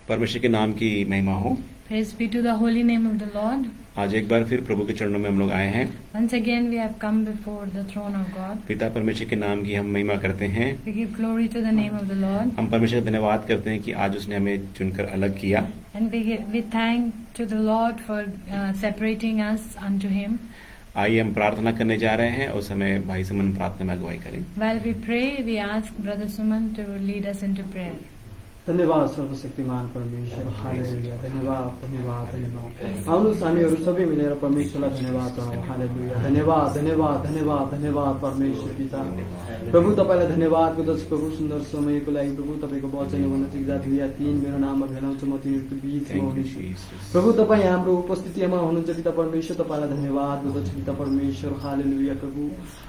परमेश्वर के नाम की महिमा हो। Praise be to the holy name of the Lord. आज एक बार फिर प्रभु के चरणों में हम लोग आए हैं। Once again we have come before the throne of God. पिता परमेश्वर के नाम की हम महिमा करते हैं। We give glory to the name of the Lord. हम परमेश्वर का धन्यवाद करते हैं कि आज उसने हमें चुनकर अलग किया। And we thank to the Lord for separating us unto Him. आइए हम प्रार्थना करने जा रहे हैं और समय भाई सुमन प्रार्थना में अगुवाई करें। While we pray, we ask Brother Suman to lead us into prayer. धन्यवाद सर्वशक्तिमान परमेश्वर, हालेलुया। धन्यवाद धन्यवाद धन्यवाद। आउनुहोस् हामीहरू सबै मिलेर परमेश्वरलाई धन्यवाद चढाउँ। हालेलुया। धन्यवाद धन्यवाद धन्यवाद धन्यवाद परमेश्वर पिता। प्रभु तपाईँलाई धन्यवाद गर्दछु प्रभु, सुन्दर समयको लागि प्रभु। तपाईँको वचन भन्न चिक्दा 2 या 3 मेरो नाममा भेलाउँछु, म तिनीहरूको बीचमा हुनेछु। प्रभु तपाईँ हाम्रो उपस्थितिमा हुनुहुन्छ पिता परमेश्वर, तपाईँलाई धन्यवाद गर्दछु पिता परमेश्वर। हालेलुया प्रभु।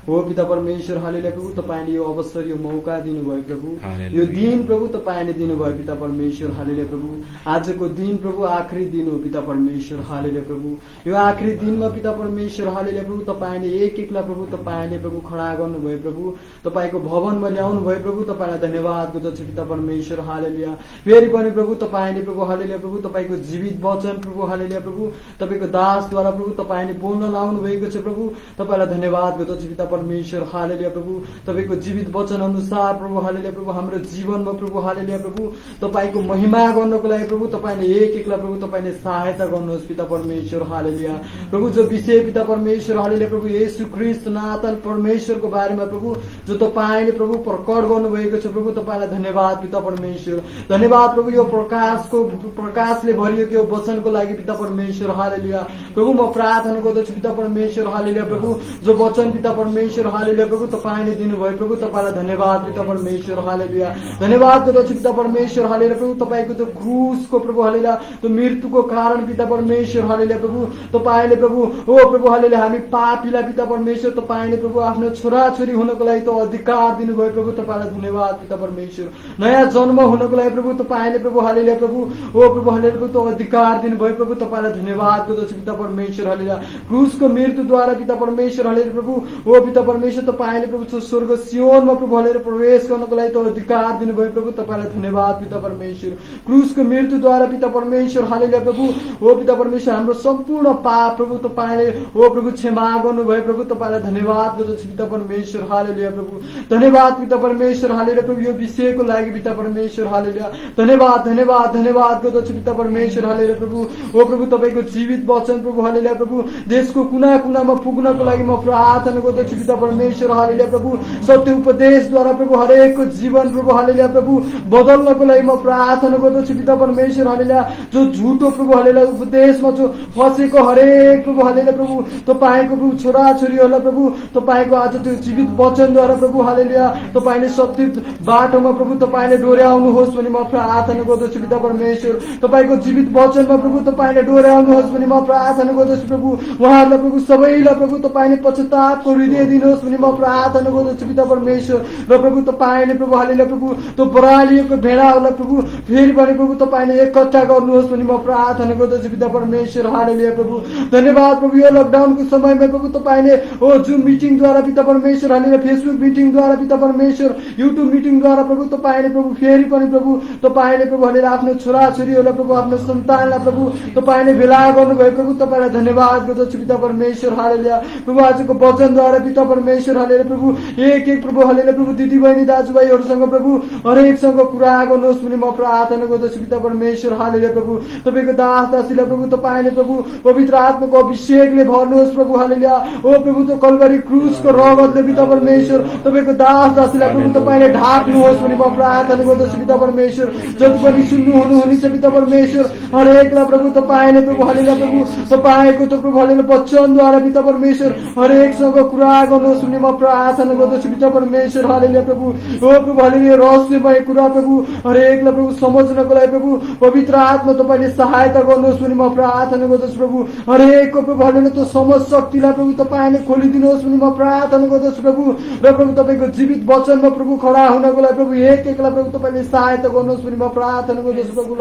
हो पिता परमेश्वर, हालेलुया प्रभु। तपाईँले यो अवसर, यो मौका दिनुभयो प्रभु। यो दिन प्रभु तपाईँले दिनुभयो पिता परमेश्वर। हालेलुया प्रभु। आजको दिन प्रभु आखिरी दिन हो पिता परमेश्वर। हालेलुया प्रभु। यो आखिरी दिनमा पिता परमेश्वर, हालेलुया प्रभु। तपाईँले एक एकला प्रभु तपाईँले प्रभु खडा गर्नुभयो प्रभु। तपाईँको भवनमा ल्याउनु भयो प्रभु। तपाईँलाई धन्यवाद गर्दछु पिता परमेश्वर। हालेलुया। फेरि पनि प्रभु तपाईँले प्रभु, हालेलुया प्रभु, तपाईँको जीवित वचन प्रभु, हालेलुया प्रभु, तपाईँको दासद्वारा प्रभु तपाईँले बोल्न लाउनु भएको छ प्रभु। तपाईँलाई धन्यवाद गर्दछु पिता परमेश्वर। हालेलुया प्रभु। तपाईँको जीवित वचन अनुसार प्रभु, हालेलुया प्रभु, हाम्रो जीवनमा प्रभु, हालेलुया प्रभु, तपाईँको महिमा गर्नको लागि प्रभु तपाईँले एक एकला प्रभु तपाईँले सहायता गर्नुहोस् पिता परमेश्वर। हालेलुया प्रभु। जो विषय पिता परमेश्वर, हालेलुया प्रभु, येशू ख्रीष्ट नाथन परमेश्वरको बारेमा प्रभु जो तपाईँले प्रभु प्रकट गर्नुभएको छ प्रभु, तपाईँलाई धन्यवाद पिता परमेश्वर। धन्यवाद प्रभु, यो प्रकाशले भरिएको यो वचनको लागि पिता परमेश्वर। हालेलुया प्रभु। म प्रार्थना गर्दछु पिता परमेश्वर। हालेलुया प्रभु। जो वचन पिता परमेश्वर, हालेलुया प्रभु, तपाईँले दिनुभयो प्रभु, तपाईँलाई धन्यवाद पिता परमेश्वर। हालेलुया। धन्यवाद गर्दछु पिता परमेश्वर। हालेलुया प्रभु। तपाईँको त्यो क्रुसको प्रभु, हालेलुया त्यो मृत्युको कारण पिता परमेश्वर, हालेलुया प्रभु, तपाईँले प्रभु, ओ प्रभु, हालेलुया हामी पापीलाई पिता परमेश्वर, तपाईँले प्रभु आफ्नो छोराछोरी हुनको लागि त अधिकार दिनुभयो प्रभु, तपाईँलाई धन्यवाद पिता परमेश्वर। नयाँ जन्म हुनको लागि प्रभु तपाईँले प्रभु, हालेलुया प्रभु, ओ प्रभु, हालेलुया प्रभु, त्यो अधिकार दिनुभयो प्रभु, तपाईँलाई धन्यवाद गर्दछु पिता परमेश्वर। हालेलुया क्रुसको मृत्युद्वारा पिता परमेश्वर, हालेलुया प्रभु, ओ पिता परमेश्वर, तपाईँले प्रभु स्वर्ग सियोनमा प्रभु, हालेलुया प्रवेश गर्नको लागि त्यो अधिकार दिनुभयो प्रभु, तपाईँलाई धन्यवाद पिता परमेश्वर। क्रुसको मृत्युद्वारा पिता परमेश्वर, हालेलुया प्रभु, ओ पिता परमेश्वर, हाम्रो सम्पूर्ण पाप प्रभु तपाईँले ओ प्रभु क्षमा गर्नुभयो प्रभु, तपाईँलाई धन्यवाद गर्दछु पिता परमेश्वर। हालेलुया प्रभु। धन्यवाद पिता परमेश्वर। हालेलुया प्रभु। यो विषयको लागि पिता परमेश्वर, हालेलुया धन्यवाद धन्यवाद धन्यवाद गर्दछु पिता परमेश्वर। हालेलुया प्रभु। ओ प्रभु तपाईँको जीवित वचन प्रभु, हालेलुया प्रभु, देशको कुना कुनामा पुग्नको लागि म प्रार्थना गर्दछु पिता परमेश्वर। हालेलुया प्रभु। सत्य उपदेशद्वारा प्रभु हरेकको जीवन प्रभु, हालेलुया प्रभु, बदल्नको लागि म प्रार्थना गर्दछु पिता परमेश्वर। हालेलुया जो झुटो प्रभु, हालेलुया उपदेशमा जो फसेको हरेक प्रभु, हालेलुया प्रभु, तपाईँको प्रभु छोराछोरीहरूलाई प्रभु तपाईँको आज त्यो जीवित वचनद्वारा प्रभु, हालेलुया तपाईँले सत्य बाटोमा प्रभु तपाईँले डोर्याउनुहोस् भने म प्रार्थना गर्दछु पिता परमेश्वर। तपाईँको जीवित वचनमा प्रभु तपाईँले डोर्याउनुहोस् भने म प्रार्थना गर्दछु प्रभु। उहाँहरूलाई प्रभु सबैलाई प्रभु तपाईँले पश्चातापको हृदय दिनुहोस् भने म प्रार्थना गर्दछु पिता परमेश्वर। र प्रभु तपाईँले प्रभु, हालेलुया प्रभु, त्यो बरालिएको भेडाहरूलाई प्रभु फेरि पनि प्रभु तपाईँले एकट्ठा गर्नुहोस् भने म प्रार्थना गर्दछु पिता परमेश्वर। हालेलुया प्रभु। धन्यवाद प्रभु। यो लकडाउनको समयमा प्रभु तपाईँले ओ जुम मिटिङद्वारा पिता परमेश्वर, हालेलुया फेसबुक मिटिङद्वारा पिता परमेश्वर, युट्युब मिटिङद्वारा प्रभु तपाईँले प्रभु फेरि पनि प्रभु तपाईँले प्रभु, हालेलुया आफ्नो छोराछोरीहरूलाई प्रभु, आफ्नो सन्तानलाई प्रभु तपाईँले भेला गर्नुभयो प्रभु, तपाईँलाई धन्यवाद गर्दछु पिता परमेश्वर। हालेलुया प्रभु। आजको वचनद्वारा पिता परमेश्वर, हालेलुया प्रभु, एक एक प्रभु, हालेलुया प्रभु, दिदी बहिनी दाजुभाइहरूसँग प्रभु हरेकसँग कुरा गर्नुहोस् भने म प्रार्थना गर्दछु पिता परमेश्वर। हालेलुया प्रभु। तपाईँको दास दासीलाई प्रभु तपाईँले प्रभु पवित्र आत्माको अभिषेकले भर्नुहोस् प्रभु, हालेलुया ओ प्रभु, त्यो कल्वरी क्रुसको रगतले पिता परमेश्वर तपाईँको दास दासीलाई प्रभु तपाईँले ढाक्नुहोस् भने म प्रार्थना गर्दछु पिता परमेश्वर। जति पनि सुन्नु हुनुहुनेछ पिता परमेश्वर, हरेकलाई प्रभु तपाईँले प्रभु, हालेलुया प्रभु, तपाईँको त प्रभु, हालेलुया वचनद्वारा पिता परमेश्वर हरेकसँग कुरा गर्नुहोस् भने म प्रार्थना गर्दछु पिता परमेश्वर। हालेलुया प्रभु। ओ प्रभु, हालेलुया रहस्यमय कुरा प्रभु हरेकलाई प्रभु समझ्नको लागि प्रभु पवित्र आत्मा तपाईँले सहायता गर्नुहोस् भने म प्रार्थना गर्दछु प्रभु। हरेकको प्रभु, हालेलुया त्यो समझ शक्तिलाई प्रभु तपाईँले खोलिदिनुहोस् भने म प्रार्थना गर्दछु प्रभु। र प्रभु तपाईँको जीवित वचनमा प्रभु खडा हुनको लागि प्रभु एक एकलाई प्रभु तपाईँले सहायता गर्नुहोस् भने म प्रार्थना गर्दछु प्रभु।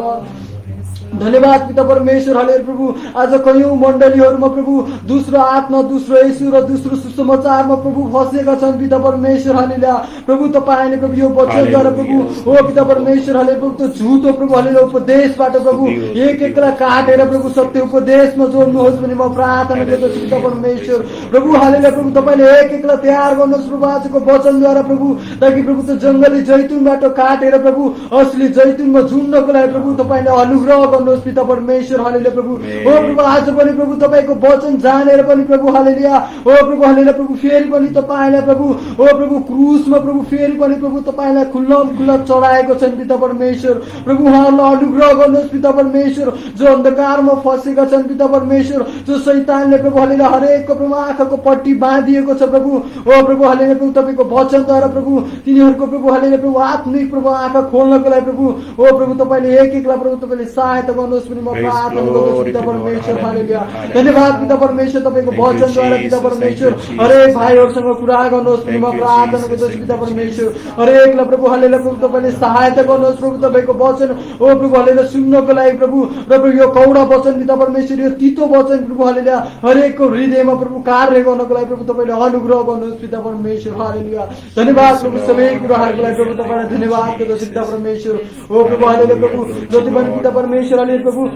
Lord. धन्यवाद पिता परमेश्वर हालेलुया प्रभु आज कयौं मण्डलीहरूमा प्रभु दोस्रो आत्मा दोस्रो यीशु र दोस्रो सुसमाचारमा प्रभु फसेका छन् पिता परमेश्वर हालेलुया प्रभु तपाईले प्रभु यो वचनद्वारा प्रभु ओ पिता परमेश्वर हालेलुया प्रभु त्यो झुटो प्रभु हालेलुया उपदेशबाट प्रभु एक एकलाई काटेर प्रभु सत्य उपदेशमा जोड्नुहोस् भनी म प्रार्थना गर्दछु पिता परमेश्वर प्रभु हालेलुया प्रभु तपाईले एक एकलाई तयार गर्नुहोस् प्रभु आजको वचनद्वारा प्रभु ताकि प्रभु त्यो जंगली जैतुनबाट काटेर प्रभु असली जैतुनमा झुन्नको लागि प्रभु तपाईले अनुग्रह गर्नुहोस् पिता परमेश्वर हालेलुया प्रभु ओ प्रभु आज पनि प्रभु तपाईको वचन जानेर पनि प्रभु हालेलुया ओ प्रभु हालेलुया प्रभु फेरि पनि तपाईले प्रभु ओ प्रभु क्रुसमा प्रभु फेरि पनि प्रभु तपाईलाई खुल्ला चढाएको छन् पिता परमेश्वर प्रभु उहाँहरूलाई अनुग्रह गर्नुहोस् पिता परमेश्वर जो अन्धकारमा फसेका छन् पिता परमेश्वर जो शैतानले प्रभु हालेलुया हरेकको प्रभु आँखाको पट्टी बाँधिएको छ प्रभु ओ प्रभु हालेलुया प्रभु तपाईको वचनद्वारा प्रभु तिनीहरूको प्रभु हालेलुया प्रभु आत्मिक प्रभु आँखा खोल्नको लागि प्रभु ओ प्रभु तपाईले एक एकलाई प्रभु तपाईले सहायता गर्नुहोस् भनी म प्रार्थना गर्दछु पिता परमेश्वर हालेलुया धन्यवाद पिता परमेश्वर तपाईको वचनद्वारा पिता परमेश्वर हरेक भाइहरूसँग कुरा गर्नुहोस् भनी म प्रार्थना गर्दछु पिता परमेश्वर हरेकलाई प्रभु हालेलुया प्रभु तपाईले सहायता गर्नुहोस् प्रभु तपाईको वचन ओ प्रभु हालेलुया सुन्नको लागि प्रभु प्रभु यो कौडा वचन पिता परमेश्वर यो तीतो वचन प्रभु हालेलुया हरेकको हृदयमा प्रभु कार्य गर्नको लागि प्रभु तपाईले अनुग्रह गर्नुहोस् पिता परमेश्वर हालेलुया धन्यवाद प्रभु सबै कुराहरूको लागि प्रभु तपाईलाई धन्यवाद गर्दछु पिता परमेश्वर ओ प्रभु हालेलुया प्रभु जति पनि पिता परमेश्वर हालेलुया प्रभु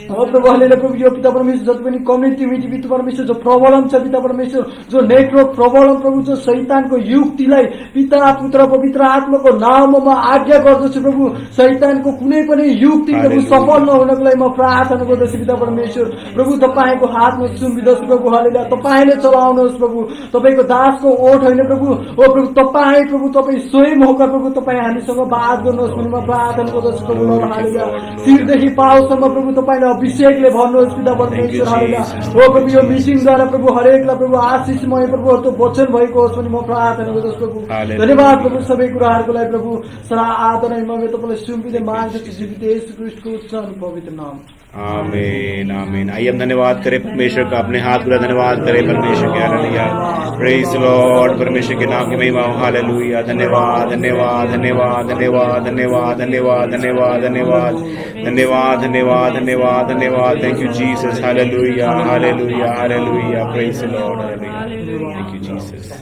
ओ प्रभु हालेलुया प्रभु यो पिता परमेश्वर जति पनि कम्युनिटी पिता परमेश्वर जो प्रबलम छ पिता परमेश्वर जो नेटवर्क प्रबलम प्रभु जो शैतानको युक्तिलाई पिता पुत्र पवित्र आत्माको नाममा म आज्ञा गर्दछु प्रभु शैतानको कुनै पनि युक्ति प्रभु सफल नहुनको लागि म प्रार्थना गर्दछु पिता परमेश्वर प्रभु तपाईको हातमा सुम्बिदछु प्रभु हालेलुया तपाईले चलाउनुहोस् प्रभु तपाईको दासको ओठ होइन प्रभु ओ प्रभु तपाई प्रभु तपाई स्वयं होकर प्रभु तपाई हामीसँग बात गर्नुहोस् भनी म प्रार्थना गर्दछु प्रभु हालेलुया शिरदेखि पाउसम्म प्रभु तपाईले अभिषेकले भन्नुहोस् पिता परमेश्वर हालेलुया ओ प्रभु यो मिटिङद्वारा प्रभु हरेकलाई प्रभु आशिषमय प्रभु त्यो वचन भएको होस् भनी म प्रार्थना गर्दछु प्रभु धन्यवाद प्रभु सबै कुराहरूको लागि प्रभु सदा आदर म तपाईलाई सुम्पिँदै माग्दछु जीवित येशू ख्रीष्टको उच्च अनि पवित्र नाम आमीन आमीन आइए हम धन्यवाद करें परमेश्वर का अपने हाथ पूरा धन्यवाद करें परमेश्वर के हालेलुया प्रेज लॉर्ड परमेश्वर के नाम की महिमा हो हालेलुया धन्यवाद धन्यवाद धन्यवाद धन्यवाद धन्यवाद धन्यवाद धन्यवाद धन्यवाद धन्यवाद धन्यवाद धन्यवाद धन्यवाद thank you Jesus hallelujah hallelujah hallelujah praise Lord hallelujah thank you Jesus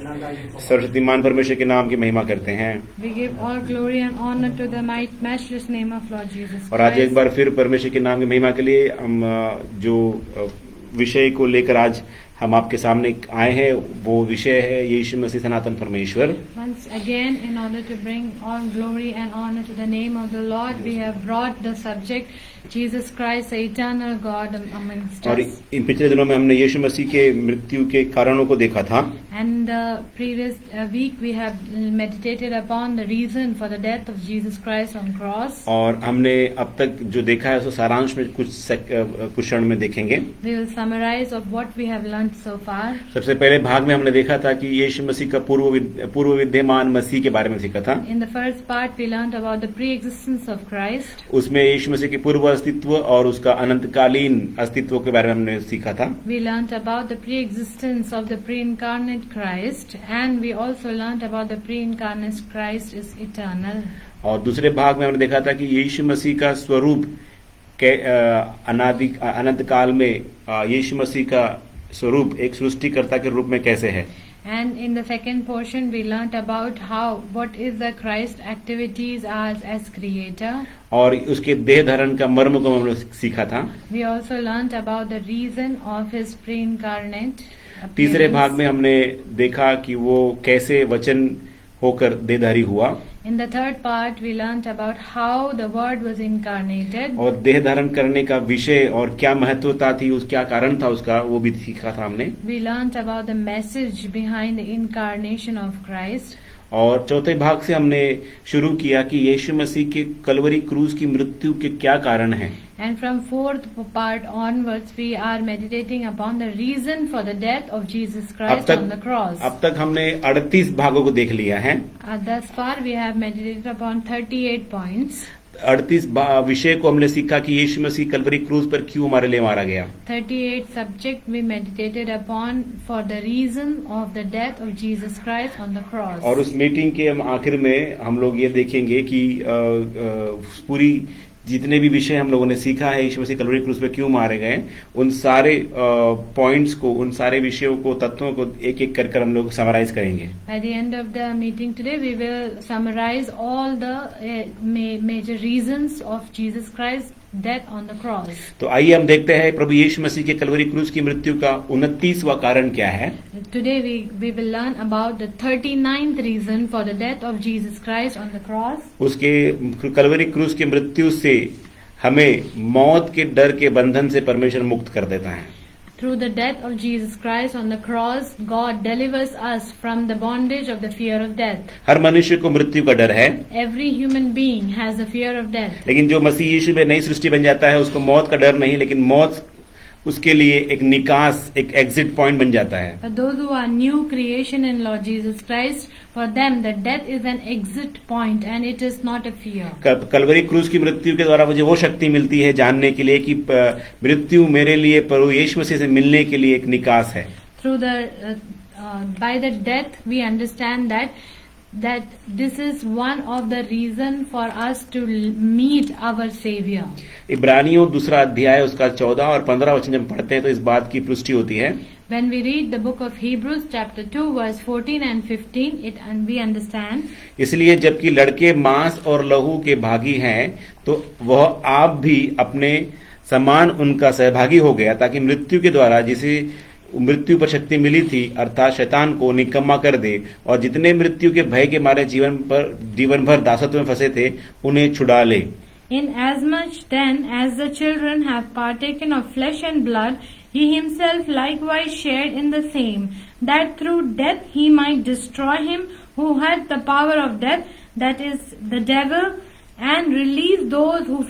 Saraswati मान परमेश्वर के नाम की महिमा करते हैं We give all glory and honor to the matchless name of Lord Jesus Christ. और आज एक बार फिर परमेश्वर के नाम की महिमा के लिए हम जो विषय को लेकर आज हम आपके सामने आए हैं वो विषय है यीशु मसीह सनातन परमेश्वर Once again, in order to bring all glory and honor to the name of the Lord, we have brought the subject Jesus Christ, the eternal God amongst और us. इन पिछले दिनों में हमने यीशु मसीह के मृत्यु के कारणों को देखा था And the previous week we have meditated upon the reason for the death of Jesus Christ on cross. और हमने अब तक जो देखा है उसको सारांश में कुछ क्षण में देखेंगे We will summarize of what we have learnt so far. सबसे पहले भाग में हमने देखा था कि यीशु मसीह का पूर्व विद्यमान मसीह के बारे में सीखा था In the first part we learnt about the pre-existence of Christ. उसमें यीशु मसीह के पूर्व अस्तित्व और उसका अनंतकालीन अस्तित्व के बारे में हमने सीखा था We learnt about the pre-existence of the pre-incarnate Christ, and we also learnt about the pre-incarnate Christ is eternal. और दूसरे भाग में हमने देखा था कि यीशु मसीह का स्वरूप के अनंत काल में यीशु मसीह का स्वरूप एक सृष्टिकर्ता के रूप में कैसे है And in the second portion we learnt about what is the Christ activities as creator. और उसके देह धारण का मर्म को हमने सीखा था We also learnt about the reason of his pre-incarnate appearance. तीसरे भाग में हमने देखा कि वो कैसे वचन होकर देहधारी हुआ In the third part we learnt about how the word was incarnated. और देह धारण करने का विषय और क्या महत्वता थी उस क्या कारण था उसका वो भी सीखा था हमने We learnt about the message behind the incarnation of Christ. और चौथे भाग से हमने शुरू किया कि यीशु मसीह के कलवरी क्रूज की मृत्यु के क्या कारण हैं And from fourth part onwards, we are meditating upon the reason for the death of Jesus Christ on the cross. अब तक हमने 38 भागों को देख लिया है Thus far, we have meditated upon 38 points. 38 विषय को हमने सीखा कि यीशु मसीह कलवरी क्रूज पर क्यों हमारे लिए मारा गया 38 subject we meditated upon for the reason of the death of Jesus Christ on the cross. और उस मीटिंग के हम आखिर में हम लोग ये देखेंगे कि पूरी जितने भी विषय हम लोगों ने सीखा है यीशु मसीह कलवरी क्रूस पे क्यों मारे गए, उन सारे पॉइंट्स को, उन सारे विषयों को, तत्वों को एक एक कर हम लोग समराइज करेंगे. By the end of the meeting today, we will summarize all the major reasons of Jesus Christ's death on the cross. तो आइए हम देखते हैं प्रभु यीशु मसीह के कलवरी क्रूस की मृत्यु का 29वां कारण क्या है. Today we will learn about the 39th reason for the death of Jesus Christ on the cross. उसके कलवरी क्रूस की मृत्यु से हमें मौत के डर के बंधन से परमेश्वर मुक्त कर देता है. Through the death of Jesus Christ on the cross, God delivers us from the bondage of the fear of death. हर मनुष्य को मृत्यु का डर है, Every human being has a fear of death. लेकिन जो मसीह यीशु में नई सृष्टि बन जाता है उसको मौत का डर नहीं, लेकिन मौत उसके लिए एक निकास, एक एग्जिट पॉइंट बन जाता है. But those who are new creation in Lord Jesus Christ, for them the death is an exit point and it is not a fear. Kalvari क्रूस की मृत्यु के द्वारा मुझे वो शक्ति मिलती है जानने के लिए कि मृत्यु मेरे लिए प्रभु यीशु मसीह से मिलने के लिए एक निकास है. Through the by the death we understand that this is one of the reason for us to meet our Savior. इब्रानियों 2 अध्याय उसका 14 और 15 वचन जब पढ़ते हैं तो इस बात की पुष्टि होती है. When we read the book of Hebrews chapter 2 verse 14 and 15, and we understand. इसलिए जबकि लड़के मांस और लहू के भागी हैं तो वह आप भी अपने समान उनका सहभागी हो गया, ताकि मृत्यु के द्वारा जिसे मृत्यु पर शक्ति मिली थी अर्थात शैतान को निकम्मा कर दे, और जितने मृत्यु के भय के मारे जीवन भर दासत्व में फंसे थे उन्हें छुड़ा ले. Inasmuch then as the children have partaken of flesh and blood, he himself likewise shared in the same, that through death he might destroy him who had the power of death, that is the devil, and release those who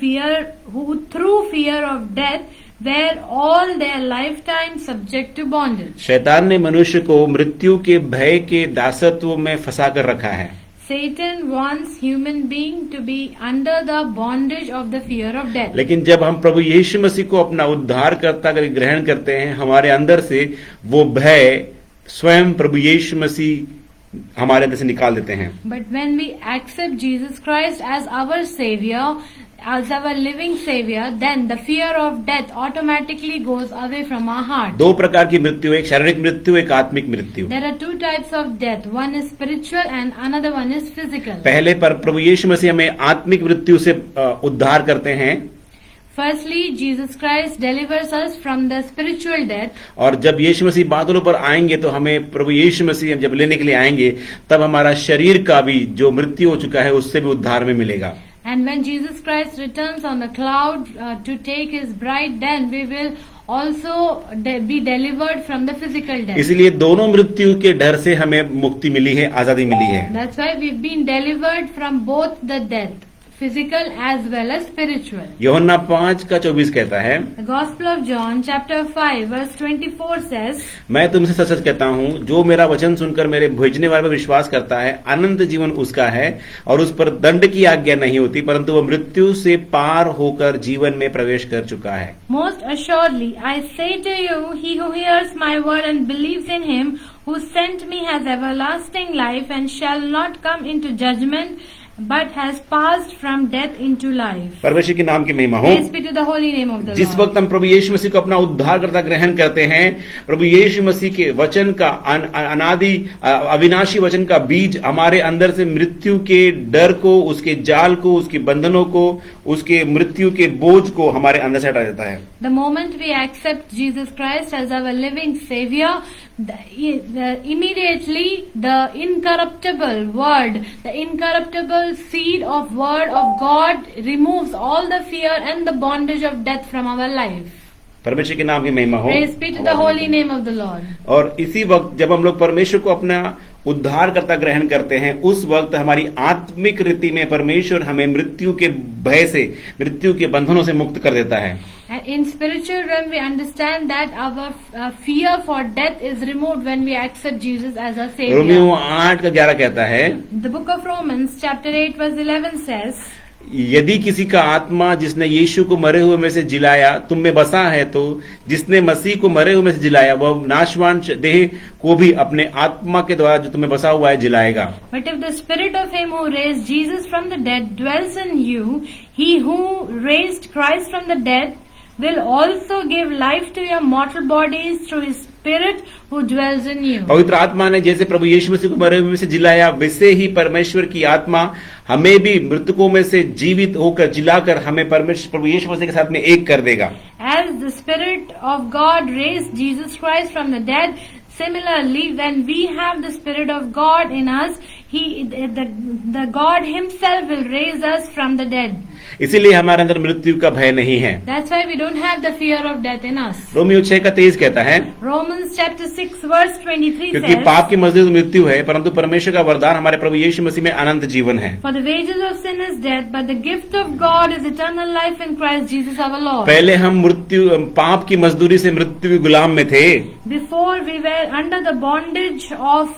through fear of death were all their lifetime subject to bondage. शैतान ने मनुष्य को मृत्यु के भय के दासत्व में फंसा कर रखा है. Satan wants human being to be under the bondage of the fear of death. लेकिन जब हम प्रभु यीशु मसीह को अपना उद्धारकर्ता कर ग्रहण करते हैं, हमारे अंदर से वो भय स्वयं प्रभु यीशु मसीह हमारे अंदर से निकाल देते हैं. But when we accept Jesus Christ as our Savior, as our living Savior, then the fear of death automatically goes away from our heart. 2 प्रकार की मृत्यु, एक शारीरिक मृत्यु, एक आत्मिक मृत्यु. There are 2 types of death. One is spiritual and another one is physical. पहले पर प्रभु यीशु मसीह हमें आत्मिक मृत्यु से उद्धार करते हैं. Firstly, Jesus Christ delivers us from the spiritual death. और जब यीशु मसीह बादलों पर आएंगे तो हमें प्रभु यीशु मसीह जब लेने के लिए आएंगे तब हमारा शरीर का भी जो मृत्यु हो चुका है उससे भी उद्धार में मिलेगा. And when Jesus Christ returns on the cloud to take his bride, then we will also be delivered from the physical death. इसलिए दोनों मृत्यु के डर से हमें मुक्ति मिली है, आजादी मिली है. That's why we've been delivered from both the death, physical as well as spiritual. यूहन्ना 5:24 कहता है, The Gospel of John chapter 5 verse 24 says, मैं तुमसे सच सच कहता हूँ, जो मेरा वचन सुनकर मेरे भेजने वाले पर विश्वास करता है अनंत जीवन उसका है, और उस पर दंड की आज्ञा नहीं होती, परंतु वह मृत्यु से पार होकर जीवन में प्रवेश कर चुका है. Most assuredly I say to you, he who hears my word and believes in him who sent me has everlasting life and shall not come into judgment, but has passed from death into life. परमेश्वर के नाम की महिमा हो. Praise be to the holy name of the जिस Lord. वक्त हम प्रभु यीशु मसीह को अपना उद्धारकर्ता ग्रहण करते हैं, प्रभु यीशु मसीह के वचन का अनादि अविनाशी वचन का बीज हमारे अंदर से मृत्यु के डर को, उसके जाल को, उसके बंधनों को, उसके मृत्यु के बोझ को हमारे अंदर से हटा देता है. The moment we accept Jesus Christ as our living Savior, immediately the incorruptible word, the incorruptible seed of word of God removes all the fear and the bondage of death from our life. परमेश्वर के नाम की महिमा हो. Praise be to the holy name of the Lord. और इसी वक्त जब हम लोग परमेश्वर को अपना उद्धारकर्ता ग्रहण करते हैं, उस वक्त हमारी आत्मिक रीति में परमेश्वर हमें मृत्यु के भय से, मृत्यु के बंधनों से मुक्त कर देता है. And in spiritual realm, we understand that our fear for death is removed when we accept Jesus as our Romeo Savior. 8:11 कहता है, The book of Romans chapter 8 verse 11 says, यदि किसी का आत्मा जिसने यीशु को मरे हुए में से जिलाया तुम में बसा है, तो जिसने मसीह को मरे हुए में से जिलाया वह नाशवान देह को भी अपने आत्मा के द्वारा जो तुम्हें बसा हुआ है जिलाएगा। But if the spirit of him who raised Jesus from the dead dwells in you, he who raised Christ from the dead will also give life to your mortal bodies through his spirit who dwells in you. पवित्र आत्मा ने जैसे प्रभु यीशु मसीह को मरे हुए में से जिलाया, वैसे ही परमेश्वर की आत्मा हमें भी मृतकों में से जीवित होकर जिलाकर हमें परमेश्वर प्रभु यीशु मसीह के साथ में एक कर देगा। As the spirit of God raised Jesus Christ from the dead, similarly, when we have the spirit of God in us, the God himself will raise us from the dead. इसीलिए हमारे अंदर मृत्यु का भय नहीं है। That's why we don't have the fear of death in us. Romeo 6:23 कहता है, Romans chapter 6 verse 23 क्योंकि says, पाप की मजदूरी तो मृत्यु है, परंतु परमेश्वर का वरदान हमारे प्रभु यीशु मसीह में अनंत जीवन है। For the wages of sin is death, but the gift of God is eternal life in Christ Jesus our Lord. पहले हम पाप की मजदूरी से मृत्यु के गुलाम में थे। Before we were under the bondage of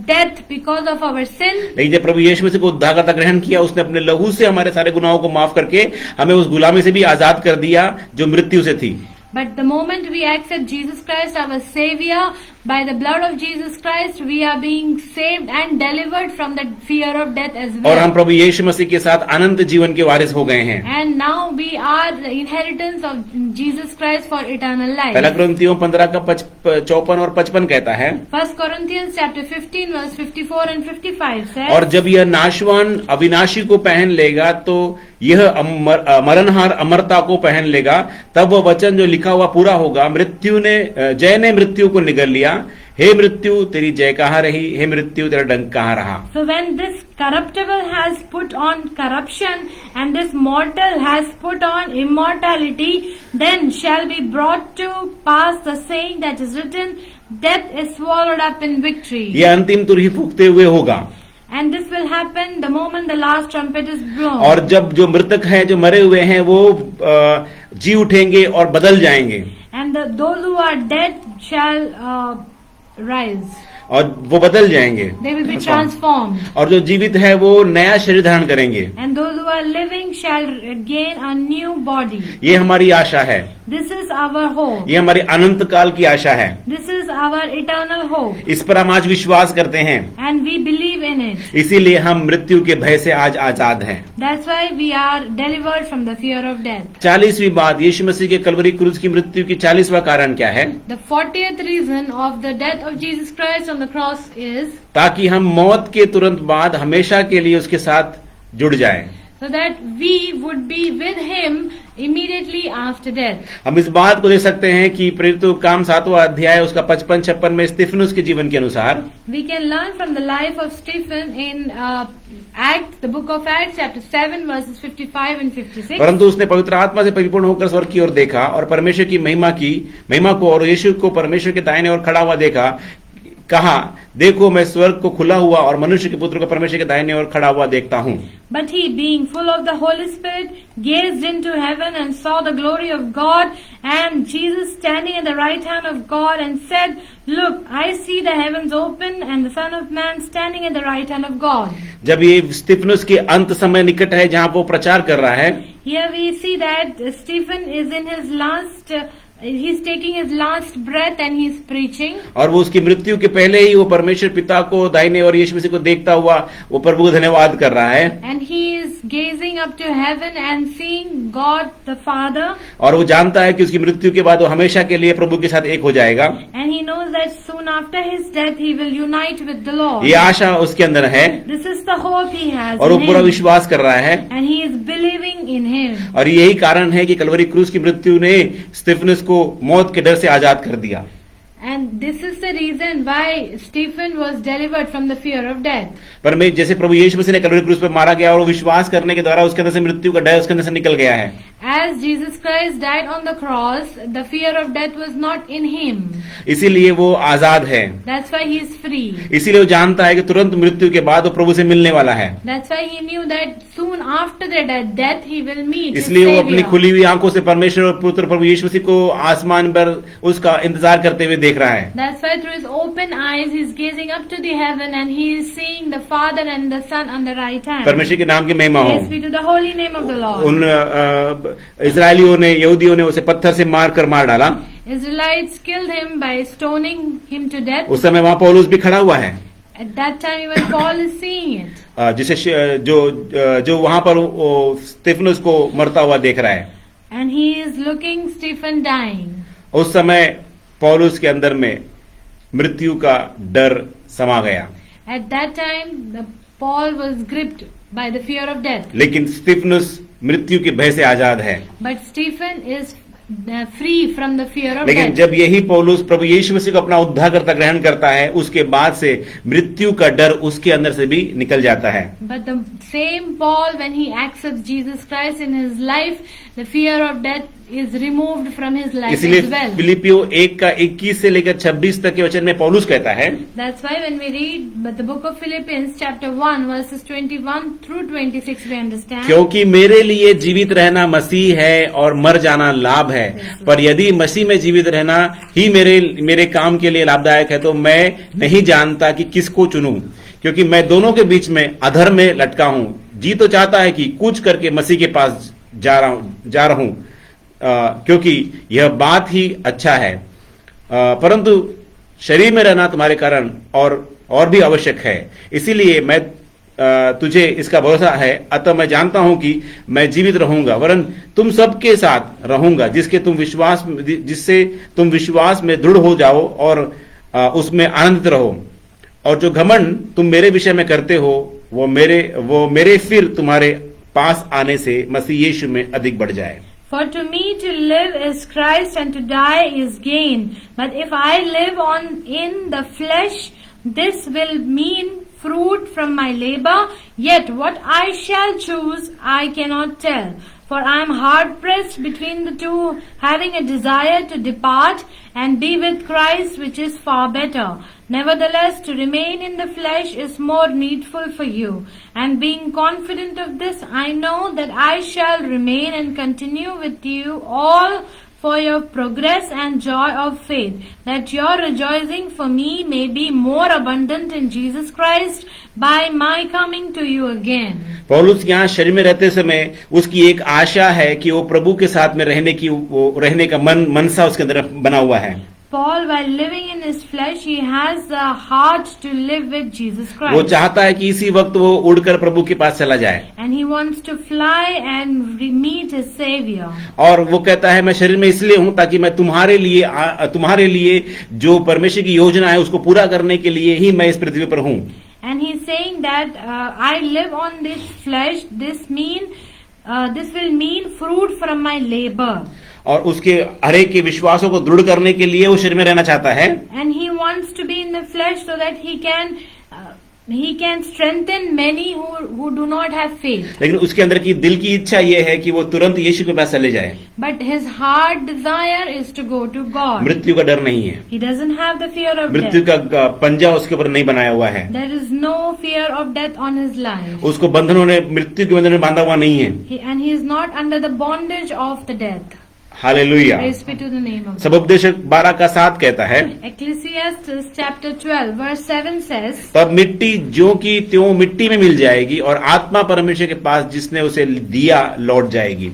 death because of our sin. लेकिन जब प्रभु यीशु मसीह को उद्धारकर्ता ग्रहण किया, उसने अपने लहू से हमारे सारे गुनाहों को माफ करके हमें उस गुलामी से भी आजाद कर दिया जो मृत्यु से थी। But the moment we accept Jesus Christ our Savior, by the blood of Jesus Christ, we are being saved and delivered from the fear of death as well. और हम प्रभु यीशु मसीह के साथ अनंत जीवन के वारिस हो गए हैं। And now we are the inheritance of Jesus Christ for eternal life. पहला कुरिन्थियों 15 का 54 और 55 कहता है, 1 Corinthians chapter 15 verse 54 and 55 says, और जब यह नाशवान अविनाशी को पहन लेगा तो यह मरणहार अमरता को पहन लेगा, तब वह वचन जो लिखा हुआ पूरा होगा, जय ने मृत्यु को निगल लिया, हे मृत्यु तेरी जय कहाँ रही, हे मृत्यु तेरा डंक कहाँ रहा। So when this corruptible has put on corruption and this mortal has put on immortality, then shall be brought to pass the saying that is written, death is swallowed up in victory. यह अंतिम तुरही फूंकते हुए होगा। And this will happen the moment the last trumpet is blown. और जब जो मृतक हैं, जो मरे हुए हैं, वो जी उठेंगे और बदल जाएंगे। And those who are dead shall rise. और वो बदल जाएंगे, They will be transformed. और जो जीवित है वो नया शरीर धारण करेंगे। And those who are living shall gain a new body. ये हमारी आशा है, This is our hope. ये हमारी अनंत काल की आशा है। This is our eternal hope. इस पर हम आज विश्वास करते हैं, And we believe in it. इसीलिए हम मृत्यु के भय से आज आजाद हैं। That's why we are delivered from the fear of death. 40वीं बात, यीशु मसीह के कलवरी क्रूस की मृत्यु की 40वां कारण क्या है? The 40th reason of the death of Jesus Christ on the cross is ताकि हम मौत के तुरंत बाद हमेशा के लिए उसके साथ जुड़ जाएं। so that we would be with him immediately after death. हम इस बात को देख सकते हैं कि प्रेरितों का काम 7वां अध्याय उसका 55-56 में स्तिफनुस के जीवन के अनुसार We can learn from the life of Stephen in Acts, the book of Acts, chapter 7, verses 55 and 56. परंतु उसने पवित्र आत्मा से परिपूर्ण होकर स्वर्ग की ओर देखा और परमेश्वर की महिमा को और यीशु को परमेश्वर के दाहिने ओर खड़ा हुआ देखा, कहा, देखो मैं स्वर्ग को खुला हुआ और मनुष्य के पुत्र को परमेश्वर के दाहिने ओर खड़ा हुआ देखता हूँ। But he, being full of the Holy Spirit, gazed into heaven and saw the glory of God and Jesus standing at the right hand of God and said, Look, I see the heavens open and the Son of Man standing at the right hand of God. जब ये स्तिफनुस के अंत समय निकट है जहाँ वो प्रचार कर रहा है, Here we see that Stephen is in his last he's taking his last breath and he's preaching. और वो उसकी मृत्यु के पहले ही वो परमेश्वर पिता को दाहिने और यीशु मसीह को देखता हुआ वो प्रभु को धन्यवाद कर रहा है। And he is gazing up to heaven and seeing God the Father. और वो जानता है कि उसकी मृत्यु के बाद वो हमेशा के लिए प्रभु के साथ एक हो जाएगा। And he knows that soon after his death he will unite with the Lord. ये आशा उसके अंदर है This is the hope he has और वो in पूरा him. विश्वास कर रहा है। And he is believing in him. और यही कारण है कि कलवरी क्रूस की मृत्यु ने स्तिफनुस को मौत के डर से आजाद कर दिया। And this is the reason why Stephen was delivered from the fear of death. पर मैं जैसे प्रभु यीशु मसीह ने कलवरी क्रूस पर मारा गया और वो विश्वास करने के द्वारा उसके अंदर से मृत्यु का डर उसके अंदर से निकल गया है। As Jesus Christ died on the cross, the fear of death was not in him. इसीलिए वो आजाद है, That's why he is free. इसीलिए वो जानता है कि तुरंत मृत्यु के बाद वो प्रभु से मिलने वाला है। That's why he knew that soon after the death he will meet his इसलिए वो अपनी Savior. खुली हुई आंखों से परमेश्वर और पुत्र प्रभु यीशु मसीह को आसमान पर उसका इंतजार करते हुए देख रहा है। That's why through his open eyes he is gazing up to the heaven and he is seeing the Father and the Son on the right hand. परमेश्वर के नाम की महिमा हो। Praise be to the holy name of the Lord. उन इजरायलियों ने, यहूदियों ने उसे पत्थर से मार डाला। Israelites killed him by stoning him to death. उस समय वहां पौलुस भी खड़ा हुआ है, At that time even Paul is seeing it. जिसे जो वहां पर स्तिफनुस को मरता हुआ देख रहा है। And he is looking Stephen dying. उस समय पौलुस के अंदर में मृत्यु का डर समा गया, At that time Paul was gripped by the fear of death. लेकिन स्तिफनुस मृत्यु के भय से आजाद है। But Stephen is free from the fear of लेकिन death. जब यही पौलुस प्रभु यीशु मसीह को अपना उद्धारकर्ता ग्रहण करता है, उसके बाद से मृत्यु का डर उसके अंदर से भी निकल जाता है। But the same Paul, when he accepts Jesus Christ in his life, the fear of death is removed from his life इसलिए as well. फिलिपियो 1:21 से लेकर 26 तक के वचन में पौलुस कहता है, That's why when we read the book of Philippians chapter 1 verses 21 through 26 we understand. क्योंकि मेरे लिए जीवित रहना मसीह है और मर जाना लाभ है, पर यदि मसीह में जीवित रहना ही मेरे काम के लिए लाभदायक है, तो मैं नहीं जानता कि किसको चुनूं, क्योंकि मैं दोनों के बीच में अधर में लटका हूं। जी तो चाहता है कि कुछ करके मसीह के पास जा रहा हूं, क्योंकि यह बात ही अच्छा है, परंतु शरीर में रहना तुम्हारे कारण और भी आवश्यक है। इसीलिए मैं तुझे इसका भरोसा है, अतः मैं जानता हूं कि मैं जीवित रहूंगा, वरन तुम सबके साथ रहूंगा, जिससे तुम विश्वास में दृढ़ हो जाओ और उसमें आनंदित रहो। और जो घमंड तुम मेरे विषय में करते हो, वो मेरे फिर तुम्हारे पास आने से मसीह यीशु में अधिक बढ़ जाए। For to me to live is Christ and to die is gain. But if I live on in the flesh, this will mean fruit from my labor. Yet what I shall choose I cannot tell. For I am hard pressed between the two, having a desire to depart and be with Christ, which is far better. Nevertheless, to remain in the flesh is more needful for you. And being confident of this, I know that I shall remain and continue with you all for your progress and joy of faith, that your rejoicing for me may be more abundant in Jesus Christ by my coming to you again. पौलुस यहाँ शरीर में रहते समय उसकी एक आशा है कि वो प्रभु के साथ में रहने का मनसा उसके अंदर बना हुआ है। Paul, while living in his flesh, he has a heart to live with Jesus वो Christ. चाहता है कि इसी वक्त वो उड़कर प्रभु के पास चला जाए, And he wants to fly and meet his Savior. और वो कहता है मैं शरीर में इसलिए हूं ताकि मैं तुम्हारे लिए जो परमेश्वर की योजना है उसको पूरा करने के लिए ही मैं इस पृथ्वी पर हूं। And he's saying that I live on this flesh. This will mean fruit from my labor. और उसके हरेक के विश्वासों को दृढ़ करने के लिए वो शरीर में रहना चाहता है। And he wants to be in the flesh so that he can strengthen many who do not have faith. लेकिन उसके अंदर की दिल की इच्छा ये है कि वो तुरंत यीशु के पास चले जाए। But his heart desire is to go to God. मृत्यु का डर नहीं है, He doesn't have the fear of मृत्यु death. का पंजा उसके ऊपर नहीं बनाया हुआ है, There is no fear of death on his life. उसको बंधनों ने मृत्यु के बंधन में बांधा हुआ नहीं है। And he is not under the bondage of the death. Hallelujah. Praise be to the name of God. सबोपदेशक 12:7 कहता है, Ecclesiastes chapter 12 verse 7 says, तब मिट्टी ज्यों की त्यों मिट्टी में मिल जाएगी और आत्मा परमेश्वर के पास जिसने उसे दिया लौट जाएगी।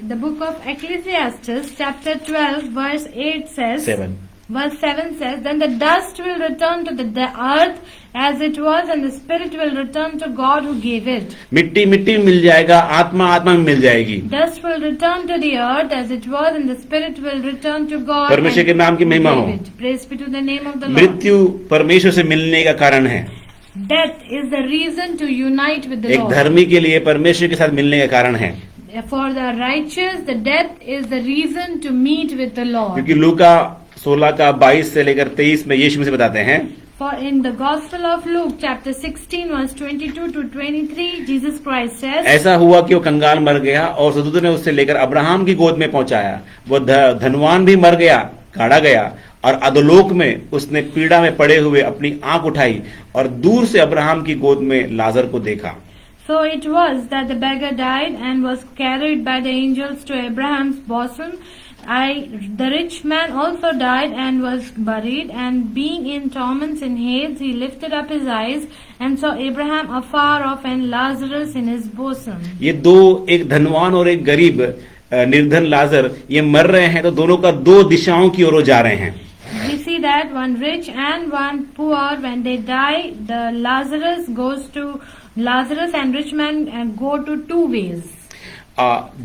the book of Ecclesiastes chapter 12 verse 8 says, 7 verse 7 says, then the dust will return to the earth as it was, and the spirit will return to God who gave it. मिट्टी मिट्टी में मिल जाएगा, आत्मा आत्मा में मिल जाएगी। Dust will return to the earth as it was, and the spirit will return to God. परमेश्वर के नाम की who महिमा gave हो। it. Praise be to the name of the Lord. मृत्यु परमेश्वर से मिलने का कारण है, Death is the reason to unite with the एक Lord. धर्मी के लिए परमेश्वर के साथ मिलने का कारण है, For the righteous, the death is the reason to meet with the Lord. क्योंकि लूका 16:22 से लेकर 23 में यीशु मसीह बताते हैं, For in the Gospel of Luke, chapter 16, verse 22 to 23, Jesus Christ says, ऐसा हुआ कि वो कंगाल मर गया और सदूत ने उससे लेकर अब्राहम की गोद में पहुंचाया। वो धनवान भी मर गया, गाड़ा गया, और अधोलोक में उसने पीड़ा में पड़े हुए अपनी आंख उठाई और दूर से अब्राहम की गोद में लाजर को देखा। So it was that the beggar died and was carried by the angels to Abraham's bosom. The rich man also died and was buried, and being in torments in Hades, he lifted up his eyes and saw Abraham afar off and Lazarus in his bosom. ये दो, एक धनवान और एक गरीब निर्धन लाजर, ये मर रहे हैं तो दोनों का दो दिशाओं की ओर वो जा रहे हैं। We see that one rich and one poor, when they die, the Lazarus and rich man go to two ways.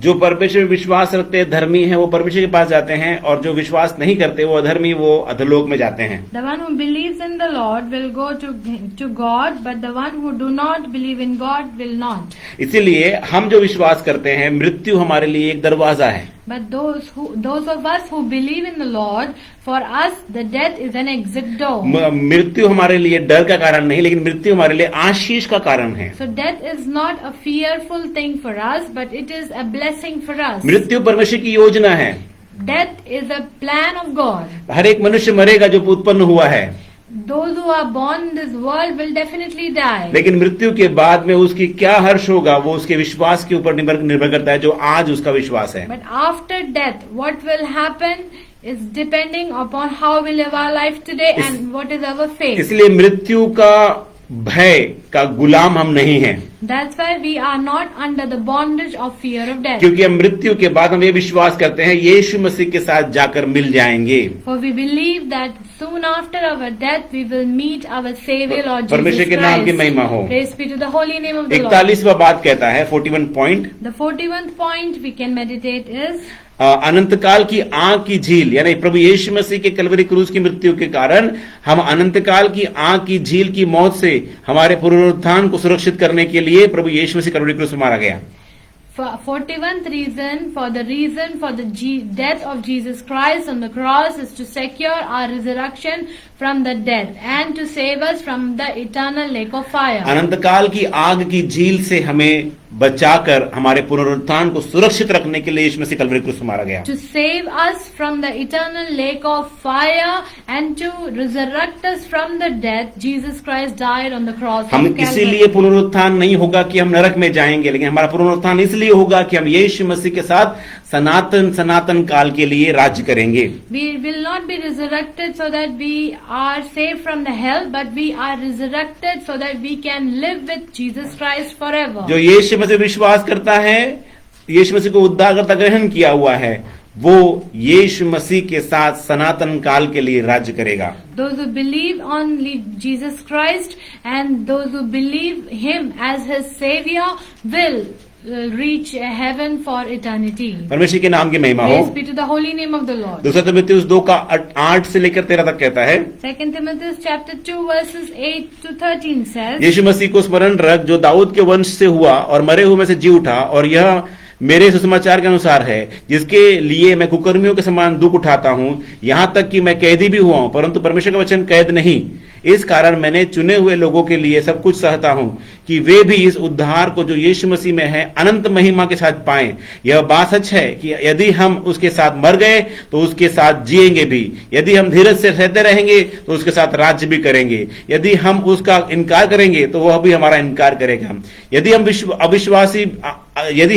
जो परमेश्वर में विश्वास रखते हैं, धर्मी हैं, वो परमेश्वर के पास जाते हैं, और जो विश्वास नहीं करते, वो अधर्मी, वो अधोलोक में जाते हैं। The one who believes in the Lord will go to God, but the one who do not believe in God will not. इसीलिए हम जो विश्वास करते हैं, मृत्यु हमारे लिए एक दरवाजा है। But those of us who believe in the Lord, for us the death is an exit door. मृत्यु हमारे लिए डर का कारण नहीं, लेकिन मृत्यु हमारे लिए आशीष का कारण है। So death is not a fearful thing for us, but it is a blessing for us. मृत्यु परमेश्वर की योजना है। Death is a plan of God. हर एक मनुष्य मरेगा जो उत्पन्न हुआ है, Those who are born in this world will definitely die. लेकिन मृत्यु के बाद में उसकी क्या हर्ष होगा, वो उसके विश्वास के ऊपर निर्भर करता है, जो आज उसका विश्वास है। But after death, what will happen is depending upon how we live our life today and what is our faith. इसलिए मृत्यु का भय का गुलाम हम नहीं हैं। That's why we are not under the bondage of fear of death. क्योंकि हम मृत्यु के बाद हम ये विश्वास करते हैं, यीशु मसीह के साथ जाकर मिल जाएंगे। For we believe that soon after our death we will meet our Savior Lord Jesus परमेश्वर के नाम की महिमा हो। Praise be to the holy name of the Lord. 41वां बात कहता है, 41 point, The 41th point we can meditate is अनंत काल की आग की झील, यानी प्रभु यीशु मसीह के कलवरी क्रूस की मृत्यु के कारण हम अनंत काल की आग की झील की मौत से हमारे पुनरुत्थान को सुरक्षित करने के लिए प्रभु यीशु मसीह कलवरी क्रूस में मारा गया। 41th reason for the death of Jesus Christ on the cross is to secure our resurrection from the death and to save us from the eternal lake of fire. अनंत काल की आग की झील से हमें बचाकर हमारे पुनरुत्थान को सुरक्षित रखने के लिए यीशु मसीह कलवरी क्रूस पर मारा गया। To save us from the eternal lake of fire and to resurrect us from the death, Jesus Christ died on the cross of हम Calvary. इसीलिए पुनरुत्थान नहीं होगा कि हम नरक में जाएंगे, लेकिन हमारा पुनरुत्थान इसलिए होगा कि हम यीशु मसीह के साथ सनातन काल के लिए राज्य करेंगे। We will not be resurrected so that we are saved from the hell, but we are resurrected so that we can live with Jesus Christ forever. जो यीशु मसीह विश्वास करता है, यीशु मसीह को उद्धारकर्ता ग्रहण किया हुआ है, वो यीशु मसीह के साथ सनातन काल के लिए राज्य करेगा। Those who believe on Jesus Christ and those who believe Him as His Savior will reach heaven for eternity. परमेश्वर के नाम की महिमा हो। Praise be to the holy name of the Lord. दूसरा तीमुथियुस 2 का 8 से लेकर 13 तक कहता है, 2 Timothy chapter 2 verses 8 to 13 says, यीशु मसीह को स्मरण रख जो दाऊद के वंश से हुआ और मरे हुए में से जी उठा, और यह मेरे सुसमाचार के अनुसार है, जिसके लिए मैं कुकर्मियों के समान दुख उठाता हूं, यहाँ तक कि मैं कैदी भी हुआ हूं, परंतु परमेश्वर का वचन कैद नहीं। इस कारण मैंने चुने हुए लोगों के लिए सब कुछ सहता हूं कि वे भी इस उद्धार को जो यीशु मसीह में है अनंत महिमा के साथ पाएं। यह बात सच है कि यदि हम उसके साथ मर गए तो उसके साथ जिएंगे भी, यदि हम धीरज से सहते रहेंगे तो उसके साथ राज्य भी करेंगे, यदि हम उसका इनकार करेंगे तो वह भी हमारा इनकार करेगा, यदि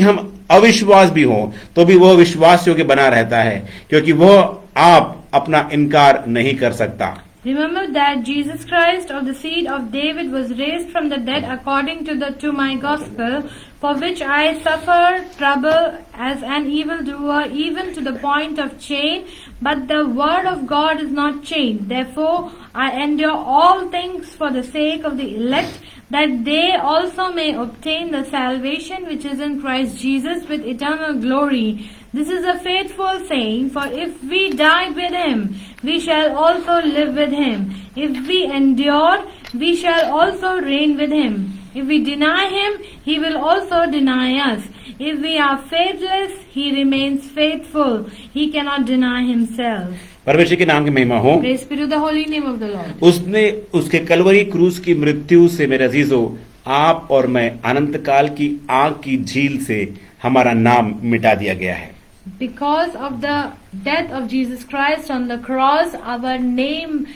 हम अविश्वास भी हो तो भी वह विश्वास योग्य बना रहता है, क्योंकि वह आप अपना इनकार नहीं कर सकता। Remember that Jesus Christ of the seed of David was raised from the dead according to my gospel, for which I suffer trouble as an evildoer, even to the point of chain. But the word of God is not chained. Therefore I endure all things for the sake of the elect, that they also may obtain the salvation which is in Christ Jesus with eternal glory. This is a faithful saying, for if we die with Him, we shall also live with Him. If we endure, we shall also reign with Him. If we deny Him, He will also deny us. If we are faithless, He remains faithful. He cannot deny Himself. परमेश्वर के नाम की महिमा हो। Praise be to the holy name of the Lord. उसने उसके कलवरी क्रूस की मृत्यु से मेरे अजीजों, आप और मैं अनंत काल की आग की झील से हमारा नाम मिटा दिया गया है। Because of the death of Jesus Christ on the cross, our name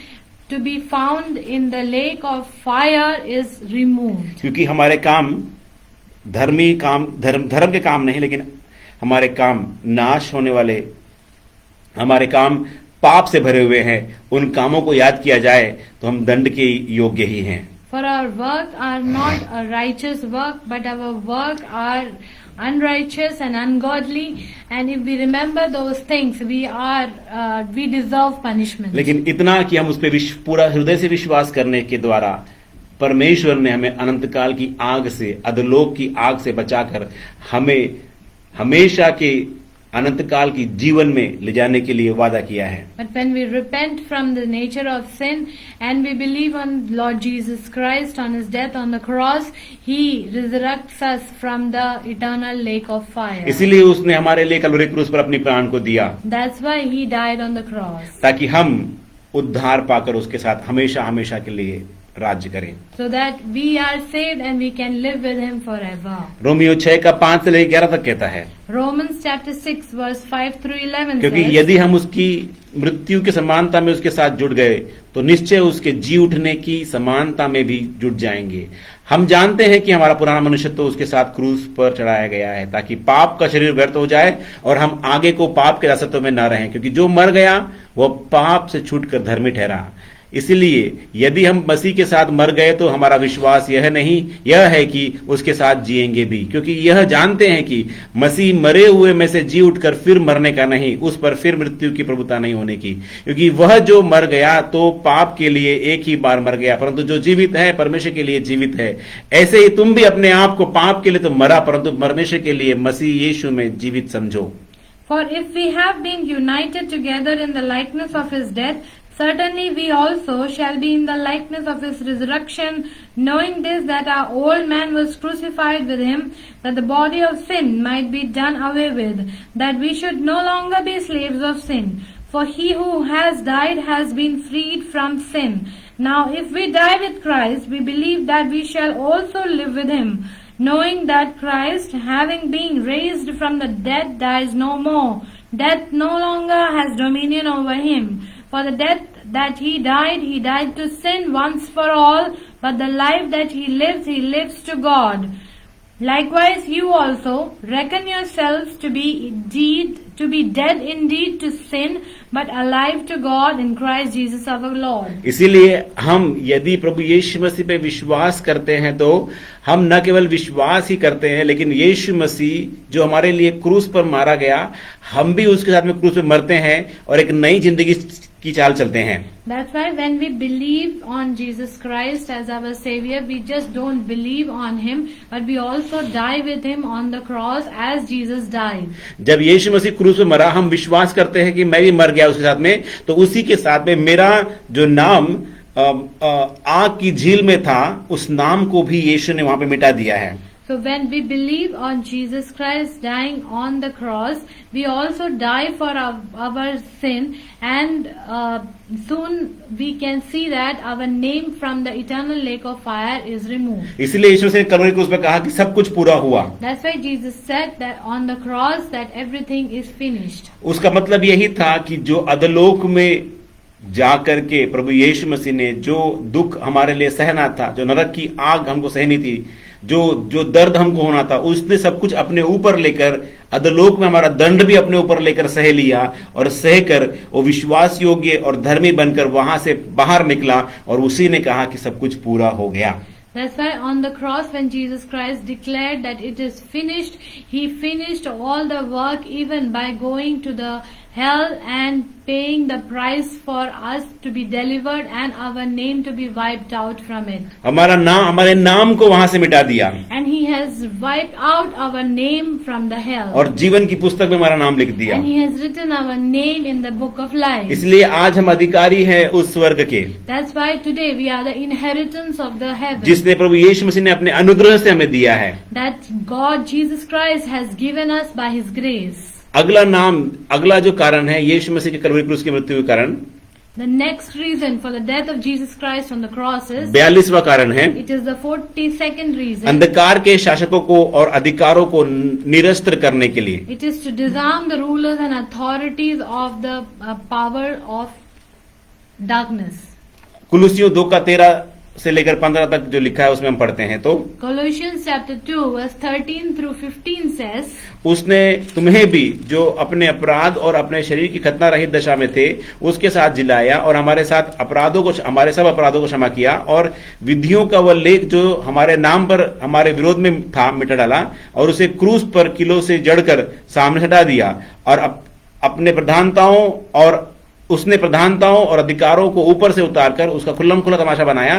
to be found in the lake of fire is removed. क्योंकि हमारे काम धर्मी काम धर्म के काम नहीं, लेकिन हमारे काम नाश होने वाले, हमारे काम पाप से भरे हुए हैं। उन कामों को याद किया जाए तो हम दंड के योग्य ही हैं। For our work are not a righteous work, but our work are unrighteous and ungodly. And if we remember those things, we deserve punishment. लेकिन इतना कि हम उस पर पूरा हृदय से विश्वास करने के द्वारा परमेश्वर ने हमें अनंत काल की आग से, अधोलोक की आग से बचाकर हमें हमेशा के अनंत काल की जीवन में ले जाने के लिए वादा किया है। But when we repent from the nature of sin and we believe on Lord Jesus Christ, on His death on the cross, He resurrects us from the eternal lake of fire. इसीलिए उसने हमारे लिए कलवरी क्रूस पर अपनी प्राण को दिया, That's why He died on the cross. ताकि हम उद्धार पाकर उसके साथ हमेशा हमेशा के लिए राज्य करें। So that we are saved and we can live with Him forever. Romeo 6 का 5 से लेकर 11 तक कहता है, Romans chapter 6 verse 5 through 11 क्योंकि says, यदि हम उसकी मृत्यु की समानता में उसके साथ जुड़ गए तो निश्चय उसके जी उठने की समानता में भी जुड़ जाएंगे। हम जानते हैं कि हमारा पुराना मनुष्य तो उसके साथ क्रूस पर चढ़ाया गया है, ताकि पाप का शरीर व्यर्थ हो जाए और हम आगे को पाप के दासत्व में न रहें, क्योंकि जो मर गया वह पाप से छूटकर धर्मी ठहरा। इसलिए यदि हम मसीह के साथ मर गए तो हमारा विश्वास यह है कि उसके साथ जिएंगे भी, क्योंकि यह जानते हैं कि मसीह मरे हुए में से जी उठकर फिर मरने का नहीं, उस पर फिर मृत्यु की प्रभुता नहीं होने की। क्योंकि वह जो मर गया तो पाप के लिए एक ही बार मर गया, परंतु जो जीवित है परमेश्वर के लिए जीवित है। ऐसे ही तुम भी अपने आप को पाप के लिए तो मरा, परंतु परमेश्वर के लिए मसीह यीशु में जीवित समझो। For if we have been united together in the likeness of His death, certainly we also shall be in the likeness of His resurrection, knowing this, that our old man was crucified with Him, that the body of sin might be done away with, that we should no longer be slaves of sin. For he who has died has been freed from sin. Now if we die with Christ, we believe that we shall also live with Him, knowing that Christ, having been raised from the dead, dies no more. Death no longer has dominion over Him. For the death that He died to sin once for all, but the life that He lives to God. Likewise, you also reckon yourselves to be dead indeed to sin, but alive to God in Christ Jesus our Lord. इसीलिए हम यदि प्रभु यीशु मसीह पे विश्वास करते हैं तो हम न केवल विश्वास ही करते हैं, लेकिन यीशु मसीह जो हमारे लिए क्रूस पर मारा गया, हम भी उसके साथ में क्रूस पर मरते हैं और एक नई जिंदगी की चाल चलते हैं। That's why when we believe on Jesus Christ as our Savior, we just don't believe on Him, but we also die with Him on the cross as Jesus died. जब यीशु मसीह क्रूस पे मरा, हम विश्वास करते हैं कि मैं भी मर गया उसके साथ में, तो उसी के साथ में मेरा जो नाम आग की झील में था, उस नाम को भी यीशु ने वहां पे मिटा दिया है। So when we believe on Jesus Christ dying on the cross, we also die for our sin, and soon we can see that our name from the eternal lake of fire is removed. इसलिए यीशु ने कलवरी क्रूस पे कहा कि सब कुछ पूरा हुआ। That's why Jesus said that on the cross that everything is finished. उसका मतलब यही था कि जो अधोलोक में जा करके प्रभु यीशु मसीह ने जो दुख हमारे लिए सहना था, जो नरक की आग हमको सहनी थी, जो दर्द हमको होना था, उसने सब कुछ अपने ऊपर लेकर अधोलोक में हमारा दंड भी अपने ऊपर लेकर सह लिया, और सहकर वो विश्वास योग्य और धर्मी बनकर वहां से बाहर निकला, और उसी ने कहा कि सब कुछ पूरा हो गया। That's why on the cross when Jesus Christ declared that it is finished, He finished all the work even by going to the hell and paying the price for us to be delivered and our name to be wiped out from it. हमारे नाम को वहां से मिटा दिया And he has wiped out our name from the hell. और जीवन की पुस्तक में हमारा नाम लिख दिया। And he has written our name in the book of life. इसलिए आज हम अधिकारी हैं उस स्वर्ग के, That's why today we are the inheritance of the heaven. जिसने प्रभु यीशु मसीह ने अपने अनुग्रह से हमें दिया है। That God Jesus Christ has given us by his grace. अगला जो कारण है यीशु मसीह के कलवरी क्रूस की मृत्यु के कारण, The next reason for the death of Jesus Christ on the cross is, 42वां कारण है, it is the 42nd reason. अंधकार के शासकों को और अधिकारों को निरस्त करने के लिए। It is to disarm the rulers and authorities of the power of darkness. कुलुसियों 2:13 से लेकर 15 तक जो लिखा है उसमें हम पढ़ते हैं तो, Colossians chapter 2 verse 13 through 15 says, उसने तुम्हें भी जो अपने अपराध और अपने शरीर की खतना रहित दशा में थे उसके साथ जिलाया और हमारे सब अपराधों को क्षमा किया और विधियों का वह लेख जो हमारे नाम पर हमारे विरोध में था मिटा डाला और उसे क्रूस पर किलो से जड़कर सामने हटा दिया और उसने प्रधानताओं और अधिकारों को ऊपर से उतारकर उसका खुल्लम खुला तमाशा बनाया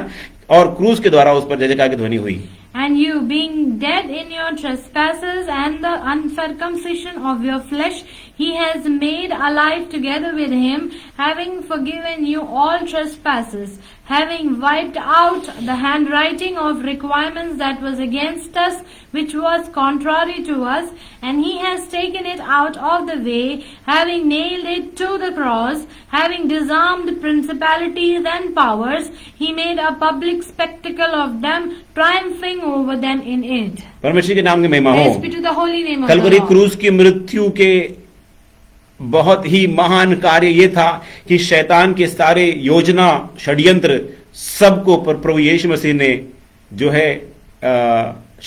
और क्रूस के द्वारा उस पर जय जयकार की ध्वनि हुई। And you, being dead in your trespasses and the uncircumcision of your flesh, he has made alive together with him, having forgiven you all trespasses, having wiped out the handwriting of requirements that was against us, which was contrary to us, and he has taken it out of the way, having nailed it to the cross, having disarmed principalities and powers, he made a public spectacle of them, triumphing over them in it. परमेश्वर के नाम की महिमा हो। Praise be to the holy name of the Kalvari Lord. क्रूस की मृत्यु के बहुत ही महान कार्य ये था कि शैतान के सारे योजना षड्यंत्र सबको प्रभु यीशु मसीह ने जो है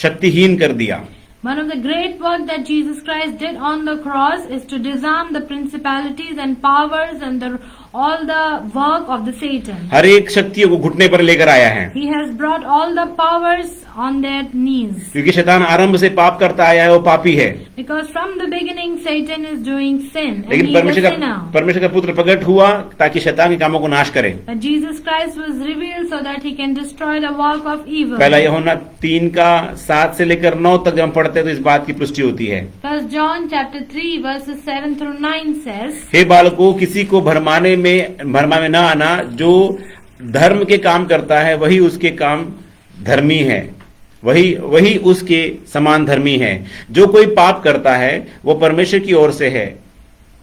शक्तिहीन कर दिया। One of the great work that Jesus Christ did on the cross is to disarm the principalities and powers and all the work of the Satan. हर एक शक्तियों को घुटने पर लेकर आया है, He has brought all the powers on their knees. क्योंकि शैतान आरंभ से पाप करता आया है, वो पापी है। Because from the beginning Satan is doing sin and लेकिन he is a sinner. परमेश्वर का पुत्र प्रकट हुआ ताकि शैतान के कामों को नाश करे। But Jesus Christ was revealed so that he can destroy the work of evil. पहला यूहन्ना 3:7 से लेकर 9 तक जब हम पढ़ते हैं तो इस बात की पुष्टि होती है। First John chapter 3 verses 7 through 9 says, हे बालकों, किसी को भरमा में न आना, जो धर्म के काम करता है वही उसके काम धर्मी है, वही उसके समान धर्मी है। जो कोई पाप करता है वो परमेश्वर की ओर से है,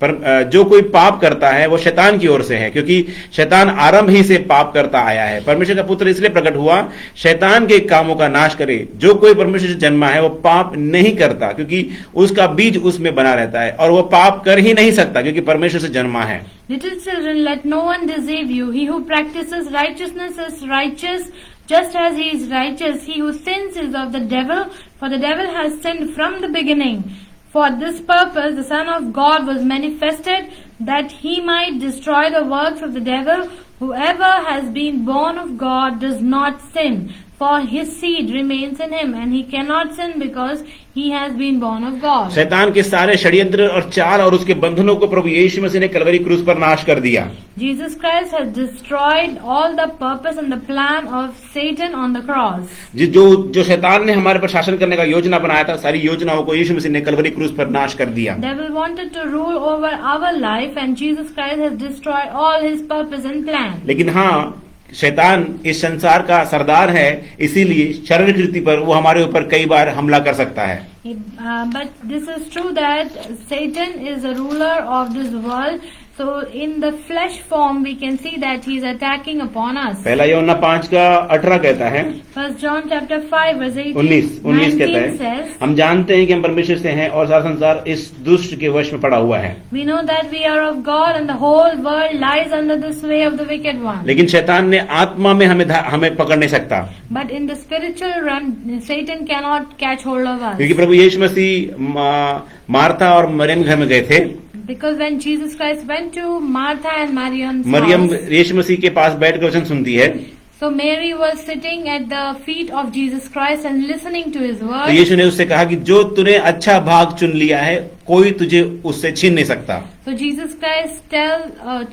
पर जो कोई पाप करता है वो शैतान की ओर से है, क्योंकि शैतान आरंभ ही से पाप करता आया है। परमेश्वर का पुत्र इसलिए प्रकट हुआ शैतान के कामों का नाश करे। जो कोई परमेश्वर से जन्मा है वो पाप नहीं करता, क्योंकि उसका बीज उसमें बना रहता है, और वो पाप कर ही नहीं सकता क्योंकि परमेश्वर से जन्मा है। Little children, let no one deceive you. He who practices righteousness is righteous, just as he is righteous. He who sins is of the devil, for the devil has sinned from the beginning. For this purpose the Son of God was manifested, that he might destroy the works of the devil. Whoever has been born of God does not sin, for his seed remains in him, and he cannot sin because he has been born of God. शैतान के सारे षड्यंत्र और चाल और उसके बंधनों को प्रभु यीशु मसीह ने कलवरी क्रूस पर नाश कर दिया। Jesus Christ has destroyed all the purpose and the plan of Satan on the cross. जो शैतान ने हमारे पर शासन करने का योजना बनाया था, सारी योजनाओं को यीशु मसीह ने कलवरी क्रूस पर नाश कर दिया। Devil wanted to rule over our life, and Jesus Christ has destroyed all his purpose and plan. लेकिन हाँ, शैतान इस संसार का सरदार है, इसीलिए शरीर कृति पर वो हमारे ऊपर कई बार हमला कर सकता है। But this is true that Satan is a ruler of this world. So in the flesh form we can see that he is attacking upon us. पहला यूहन्ना 5:18 कहता है, First John chapter 5 verse 19 कहता है, says, हम जानते हैं कि हम परमेश्वर से हैं और सारा संसार इस दुष्ट के वश में पड़ा हुआ है। We know that we are of God and the whole world lies under the sway of the wicked one. लेकिन शैतान ने आत्मा में हमें पकड़ नहीं सकता, But in the spiritual realm Satan cannot catch hold of us. क्योंकि प्रभु यीशु मसीह मार्था और मरियम घर में गए थे। Because when Jesus Christ went to Martha and Maryam's Maryam house, यीशु मसीह के पास बैठकर वचन सुनती है, so Mary was sitting at the feet of Jesus Christ and listening to his तो word. यीशु ने उससे कहा कि जो तूने अच्छा भाग चुन लिया है, कोई तुझे उससे छीन नहीं सकता। So Jesus Christ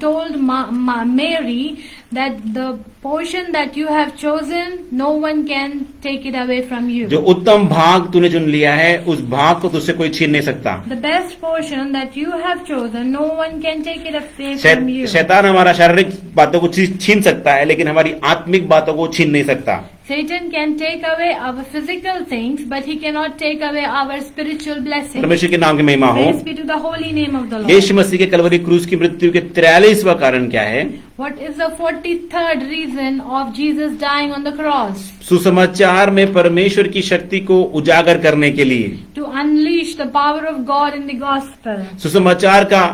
told Mary that the portion that you have chosen, no one can take it away from you. जो उत्तम भाग तूने चुन लिया है, उस भाग को तुझसे कोई छीन नहीं सकता। The best portion that you have chosen, no one can take it away from you. शैतान हमारा शारीरिक बातों को छीन सकता है, लेकिन हमारी आत्मिक बातों को छीन नहीं सकता। Satan can take away our physical things, but he cannot take away our spiritual blessings. परमेश्वर के नाम की महिमा हो। Praise be to the holy name of the Lord. यीशु मसीह के कलवरी क्रूस की मृत्यु के 43वां कारण क्या है? What is the 43rd reason of Jesus dying on the cross? सुसमाचार में परमेश्वर की शक्ति को उजागर करने के लिए, To unleash the power of God in the gospel. सुसमाचार का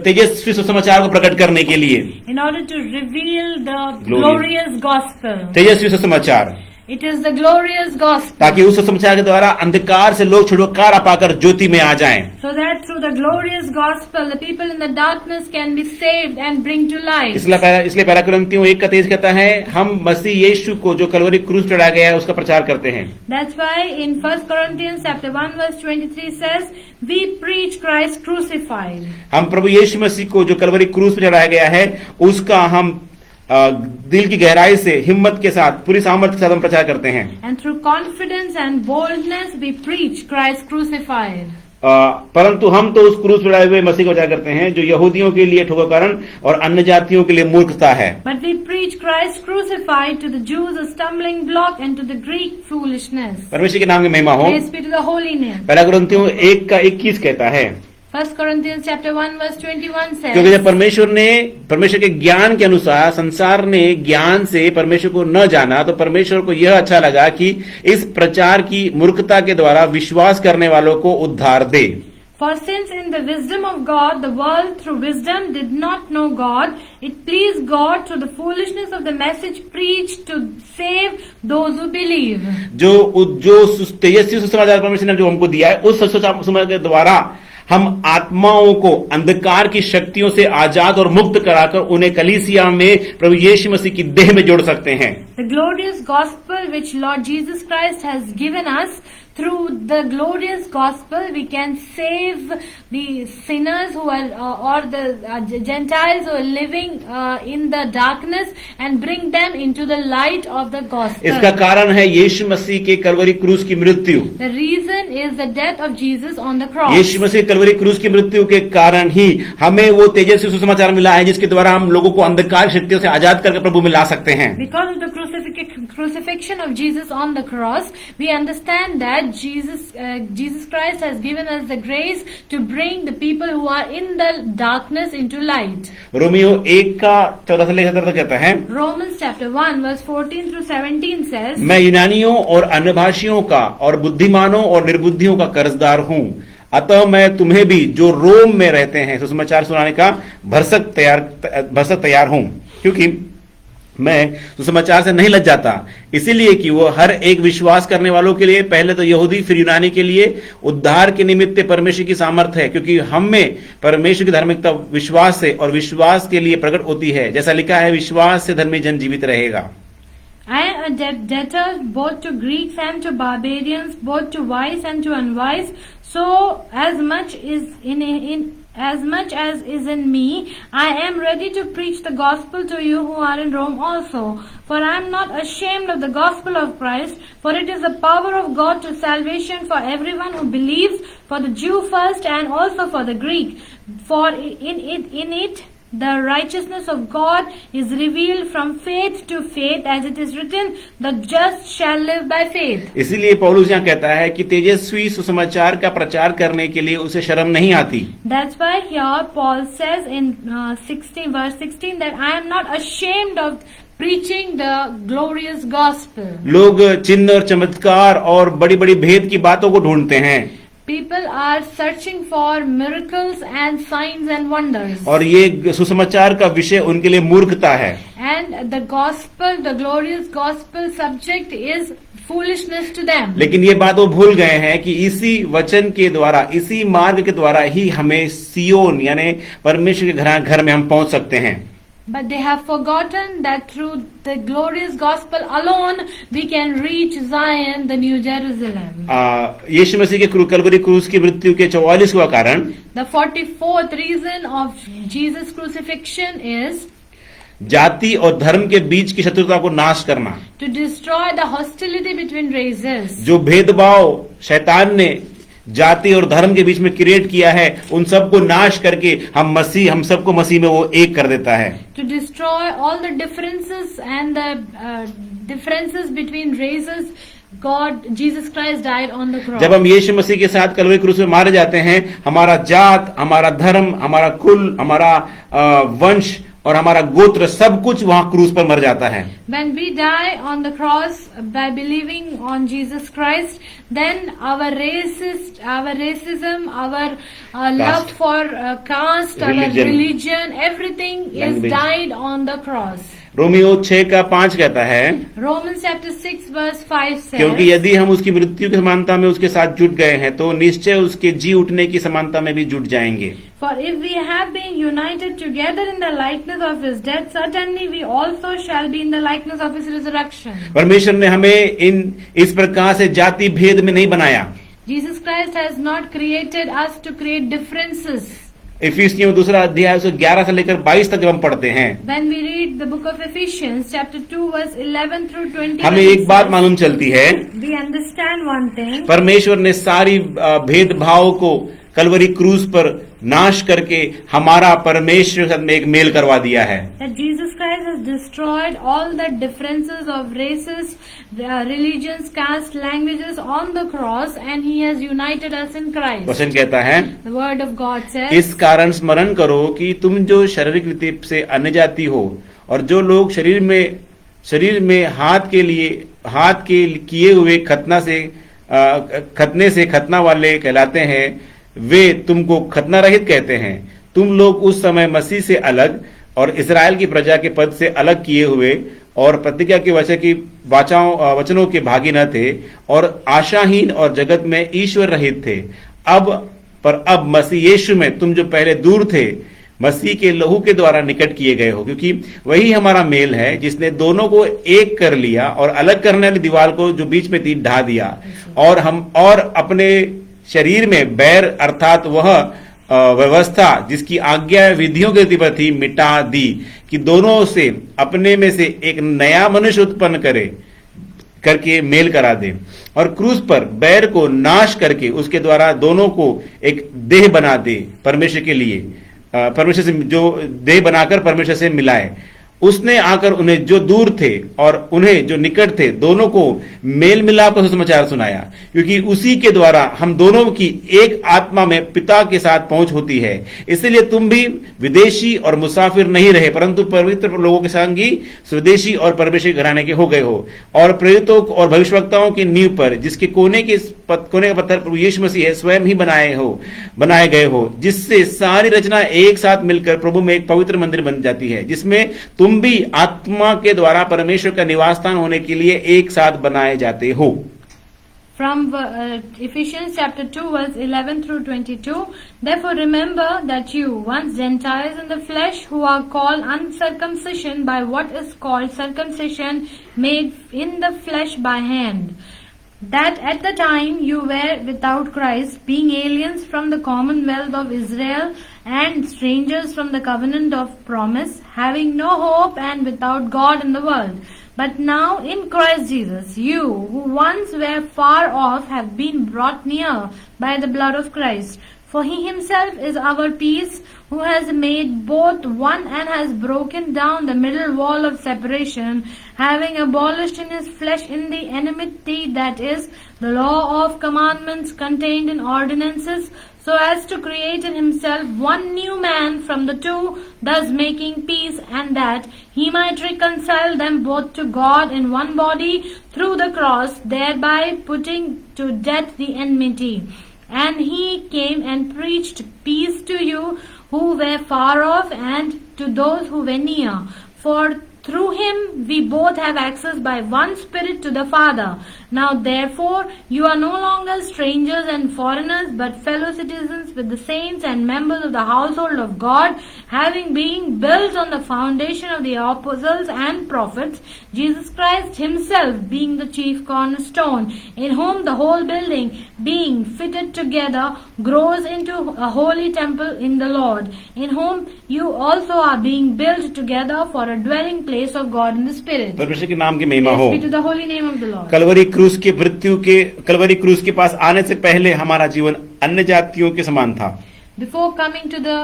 तेजस्वी सुसमाचार को प्रकट करने के लिए, In order to reveal the Glory. glorious gospel. तेजस्वी सुसमाचार, It is the glorious gospel. ताकि उस सुसमाचार के द्वारा अंधकार से लोग छुटकारा पाकर ज्योति में आ जाएं। So that through the glorious gospel, the people in the darkness can be saved and bring to light. इसलिए पहला कुरिन्थियों 1:23 कहता है, हम मसीह यीशु को जो कलवरी क्रूस चढ़ाया गया है उसका प्रचार करते हैं। That's why in 1 Corinthians chapter 1 verse 23 says, we preach Christ crucified. हम प्रभु यीशु मसीह को जो कलवरी क्रूस पे चढ़ाया गया है उसका हम दिल की गहराई से, हिम्मत के साथ, पूरी सामर्थ्य के साथ हम प्रचार करते हैं। And through confidence and boldness we preach Christ crucified. परंतु हम तो उस क्रूस चढ़ाए हुए मसीह को प्रचार करते हैं जो यहूदियों के लिए ठोकर कारण और अन्य जातियों के लिए मूर्खता है। But we preach Christ crucified, to the Jews a stumbling block and to the Greek foolishness. परमेश्वर के नाम की महिमा हो। Praise be to the holy name. पहला कुरिन्थियों 1:21 कहता है, 1 Corinthians chapter 1 verse 21 क्योंकि says, जब परमेश्वर के ज्ञान के अनुसार संसार ने ज्ञान से परमेश्वर को न जाना, तो परमेश्वर को यह अच्छा लगा कि इस प्रचार की मूर्खता के द्वारा विश्वास करने वालों को उद्धार दे। For since in the wisdom of God, the world through wisdom did not know God, it pleased God through the foolishness of the message preached to save those who believe. जो तेजस्वी सुसमाचार परमेश्वर ने जो हमको दिया है, उस सुसमाचार के द्वारा हम आत्माओं को अंधकार की शक्तियों से आजाद और मुक्त कराकर उन्हें कलीसिया में प्रभु यीशु मसीह की देह में जोड़ सकते हैं। The glorious gospel which Lord Jesus Christ has given us, through the glorious gospel we can save the sinners who are or the Gentiles who are living in the darkness and bring them into the light of the gospel. इसका कारण है यीशु मसीह के कलवरी क्रूस की मृत्यु। The reason is the death of Jesus on the cross. यीशु मसीह कलवरी क्रूस की मृत्यु के कारण ही हमें वो तेजस्वी सुसमाचार मिला है जिसके द्वारा हम लोगों को अंधकार शक्तियों से आजाद करके प्रभु में ला सकते हैं। Because of the crucifixion of Jesus on the cross, we understand that Jesus Christ has given us the grace to bring the people who are in the darkness into light. Romeo 1:14 से लेकर 17 तक कहता है, Romans chapter 1 verse 14 through 17 says, मैं यूनानियों और अन्यभाषियों का और बुद्धिमानों और निर्बुद्धियों का कर्जदार हूँ, अतः मैं तुम्हें भी जो रोम में रहते हैं सुसमाचार सुनाने का भरसक तैयार हूँ, क्योंकि मैं सुसमाचार से नहीं लज जाता, इसीलिए कि वो हर एक विश्वास करने वालों के लिए, पहले तो यहूदी फिर यूनानी के लिए उद्धार के निमित्त परमेश्वर की सामर्थ है, क्योंकि हम में परमेश्वर की धार्मिकता विश्वास से और विश्वास के लिए प्रकट होती है, जैसा लिखा है, विश्वास से धर्मी जन जीवित रहेगा। I am a debtor both to Greeks and to barbarians, both to wise and to unwise. So as much as is in me, I am ready to preach the gospel to you who are in Rome also. For I am not ashamed of the gospel of Christ, for it is the power of God to salvation for everyone who believes, for the Jew first and also for the Greek. For in it the righteousness of God is revealed from faith to faith, as it is written, the just shall live by faith. इसीलिए पौलुस यहाँ कहता है कि तेजस्वी सुसमाचार का प्रचार करने के लिए उसे शर्म नहीं आती। That's why here Paul says in verse 16 that I am not ashamed of preaching the glorious gospel. लोग चिन्ह और चमत्कार और बड़ी बड़ी भेद की बातों को ढूंढते हैं। People are searching for miracles and signs and wonders. और ये सुसमाचार का विषय उनके लिए मूर्खता है। And the gospel, the glorious gospel subject is foolishness to them. लेकिन ये बात वो भूल गए हैं कि इसी वचन के द्वारा, इसी मार्ग के द्वारा ही हमें सियोन यानी परमेश्वर के घर में हम पहुंच सकते हैं। But they have forgotten that through the glorious gospel alone we can reach Zion, the New Jerusalem. यीशु मसीह के कलवरी क्रूस की मृत्यु के 44वां कारण, The 44th reason of Jesus' crucifixion is जाति और धर्म के बीच की शत्रुता को नाश करना। to destroy the hostility between races. जो भेदभाव शैतान ने जाति और धर्म के बीच में क्रिएट किया है, उन सबको नाश करके हम सबको मसीह में वो एक कर देता है। To destroy all the differences and the differences between races, Jesus Christ died on the cross. जब हम यीशु मसीह के साथ कलवरी क्रूस में मारे जाते हैं, हमारा जात, हमारा धर्म, हमारा कुल, हमारा वंश और हमारा गोत्र सब कुछ वहां क्रूस पर मर जाता है। When we die on the cross by believing on Jesus Christ, then our racism, our love for caste, our religion, everything is died on the cross. Romeo 6:5 कहता है, Romans chapter 6 verse 5 says, क्योंकि यदि हम उसकी मृत्यु की समानता में उसके साथ जुट गए हैं, तो निश्चय उसके जी उठने की समानता में भी जुट जाएंगे। For if we have been united together in the likeness of his death, certainly we also shall be in the likeness of his resurrection. परमेश्वर ने हमें इस प्रकार से जाति भेद में नहीं बनाया। Jesus Christ has not created us to create differences. इफिसियों 2 अध्याय से 11 से लेकर 22 तक जब हम पढ़ते हैं, When we read the book of Ephesians, chapter 2, verse 11 through 20, हमें एक बात मालूम चलती है, we understand one thing. परमेश्वर ने सारी भेदभाव को कलवरी क्रूस पर नाश करके हमारा परमेश्वर के साथ में एक मेल करवा दिया है। That Jesus Christ has destroyed all the differences of races, religions, caste, languages on the cross, and He has united us in Christ. वचन कहता है, The Word of God says, इस कारण स्मरण करो कि तुम जो शारीरिक रीति से अन्य जाति हो और जो लोग शरीर में हाथ के किए हुए खतने से खतना वाले कहलाते हैं, वे तुमको खतना रहित कहते हैं। तुम लोग उस समय मसीह से अलग और इस्राएल की प्रजा के पद से अलग किए हुए और प्रतिज्ञा के वचनों के भागी न थे और आशाहीन और जगत में ईश्वर रहित थे। अब मसीह यीशु में तुम जो पहले दूर थे, मसीह के लहू के द्वारा निकट किए गए हो, क्योंकि वही हमारा मेल है जिसने दोनों को एक कर लिया और अलग करने वाली दीवार को जो बीच में थी ढा दिया, और अपने शरीर में बैर अर्थात वह व्यवस्था जिसकी आज्ञा विधियों के रीति पर थी मिटा दी, कि दोनों से अपने में से एक नया मनुष्य उत्पन्न करके मेल करा दे, और क्रूस पर बैर को नाश करके उसके द्वारा दोनों को एक देह बना दे, परमेश्वर के लिए, परमेश्वर से जो देह बनाकर परमेश्वर से मिलाए। उसने आकर उन्हें जो दूर थे और उन्हें जो निकट थे, दोनों को मेल मिलाप का सुसमाचार सुनाया, क्योंकि उसी के द्वारा हम दोनों की एक आत्मा में पिता के साथ पहुंच होती है। इसलिए तुम भी विदेशी और मुसाफिर नहीं रहे, परंतु पवित्र लोगों के संगी स्वदेशी और परमेश्वरी घराने के हो गए हो, और प्रेरितों और भविष्यवक्ताओं की नींव पर, जिसके कोने का पत्थर प्रभु यीशु मसीह है, स्वयं ही बनाए गए हो, जिससे सारी रचना एक साथ मिलकर प्रभु में एक पवित्र मंदिर बन जाती है, जिसमें तुम भी आत्मा के द्वारा परमेश्वर का निवास स्थान होने के लिए एक साथ बनाए जाते हो। From Ephesians chapter 2 verse 11 through 22, therefore remember that you, once Gentiles in the flesh, who are called uncircumcision by what is called circumcision made in the flesh by hand, that at the time you were without Christ, being aliens from the commonwealth of Israel and strangers from the covenant of promise, having no hope and without God in the world. But now in Christ Jesus, you who once were far off have been brought near by the blood of Christ. For He Himself is our peace, who has made both one and has broken down the middle wall of separation, having abolished in His flesh in the enmity, that is, the law of commandments contained in ordinances, so as to create in Himself one new man from the two, thus making peace, and that He might reconcile them both to God in one body through the cross, thereby putting to death the enmity. And He came and preached peace to you who were far off and to those who were near. For Through him we both have access by one Spirit to the Father. Now therefore you are no longer strangers and foreigners, but fellow citizens with the saints and members of the household of God, having been built on the foundation of the apostles and prophets, Jesus Christ himself being the chief cornerstone, in whom the whole building being fitted together grows into a holy temple in the Lord, in whom you also are being built together for a dwelling place of God in the Spirit. परमेश्वर के नाम की महिमा हो। Praise be to the holy name of the Lord. Kalvari क्रूस के पास आने से पहले हमारा जीवन अन्य जातियों के समान था। Before coming to the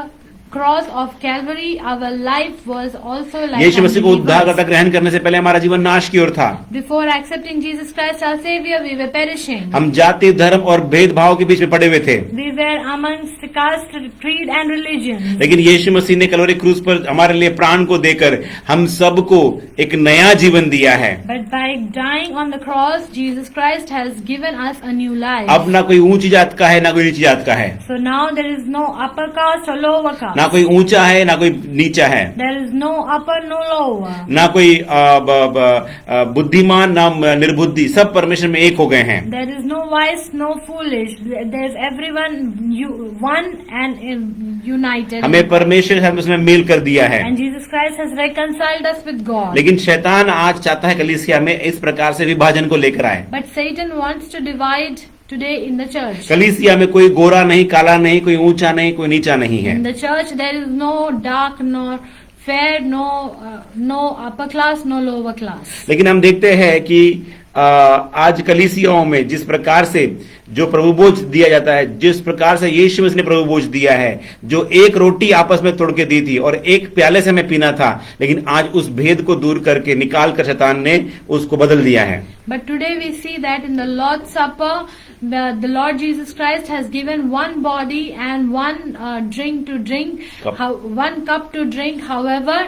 cross of Calvary, our life was also like यीशु मसीह को unbelievers. उद्धारकर्ता ग्रहण करने से पहले हमारा जीवन नाश की ओर था। Before accepting Jesus Christ our Savior, we were perishing. हम जाति, धर्म और भेदभाव के बीच में पड़े हुए थे। We were amongst caste, creed and religion. लेकिन यीशु मसीह ने कलवरी क्रूस पर हमारे लिए प्राण को देकर हम सबको एक नया जीवन दिया है। But by dying on the cross, Jesus Christ has given us a new life. अब ना कोई ऊंची जात का है, ना कोई नीची जात का है। So now there is no upper caste or lower caste. ना कोई ऊंचा है, ना कोई नीचा है। There is no upper, no lower. ना कोई बुद्धिमान, ना निर्बुद्धि, सब परमेश्वर में एक हो गए हैं। There is no wise, no foolish. There is everyone one and united. हमें परमेश्वर हम उसमें मेल कर दिया है। And Jesus Christ has reconciled us with God. लेकिन शैतान आज चाहता है कलीसिया में इस प्रकार से विभाजन को लेकर आए। But Satan wants to divide today in the church. कलीसिया में कोई गोरा नहीं, काला नहीं, कोई ऊंचा नहीं, कोई नीचा नहीं है। In the church there is no dark nor fair, no upper class, no lower class. लेकिन हम देखते हैं कि आज कलीसियाओं में जिस प्रकार से जो प्रभु भोज दिया जाता है, जिस प्रकार से यीशु मसीह ने प्रभु भोज दिया है, जो एक रोटी आपस में तोड़ के दी थी और एक प्याले से हमें पीना था, लेकिन आज उस भेद को दूर करके निकाल कर शैतान ने उसको बदल दिया है। But today we see that in the Lord's Supper, the Lord Jesus Christ has given one body and one drink to drink, one cup to drink. However,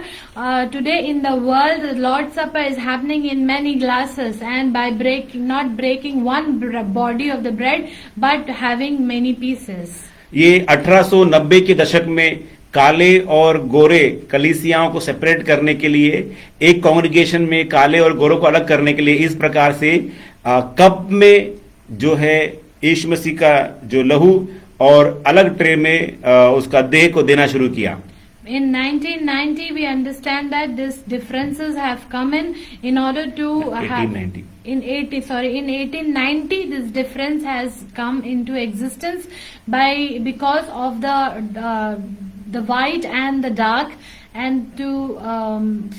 today in the world, the Lord's Supper is happening in many glasses, and by not breaking one body of the bread, but having many pieces. ये 1890 के दशक में काले और गोरे कलीसियाओं को separate करने के लिए, एक कांग्रेगेशन में काले और गोरों को अलग करने के लिए इस प्रकार से कप में जो है यीशु मसीह का जो लहू और अलग ट्रे में उसका देह को देना शुरू किया। In 1990, we understand that these differences have come in order to have 1890. In 1890, this difference has come into existence because of the white and the dark, and to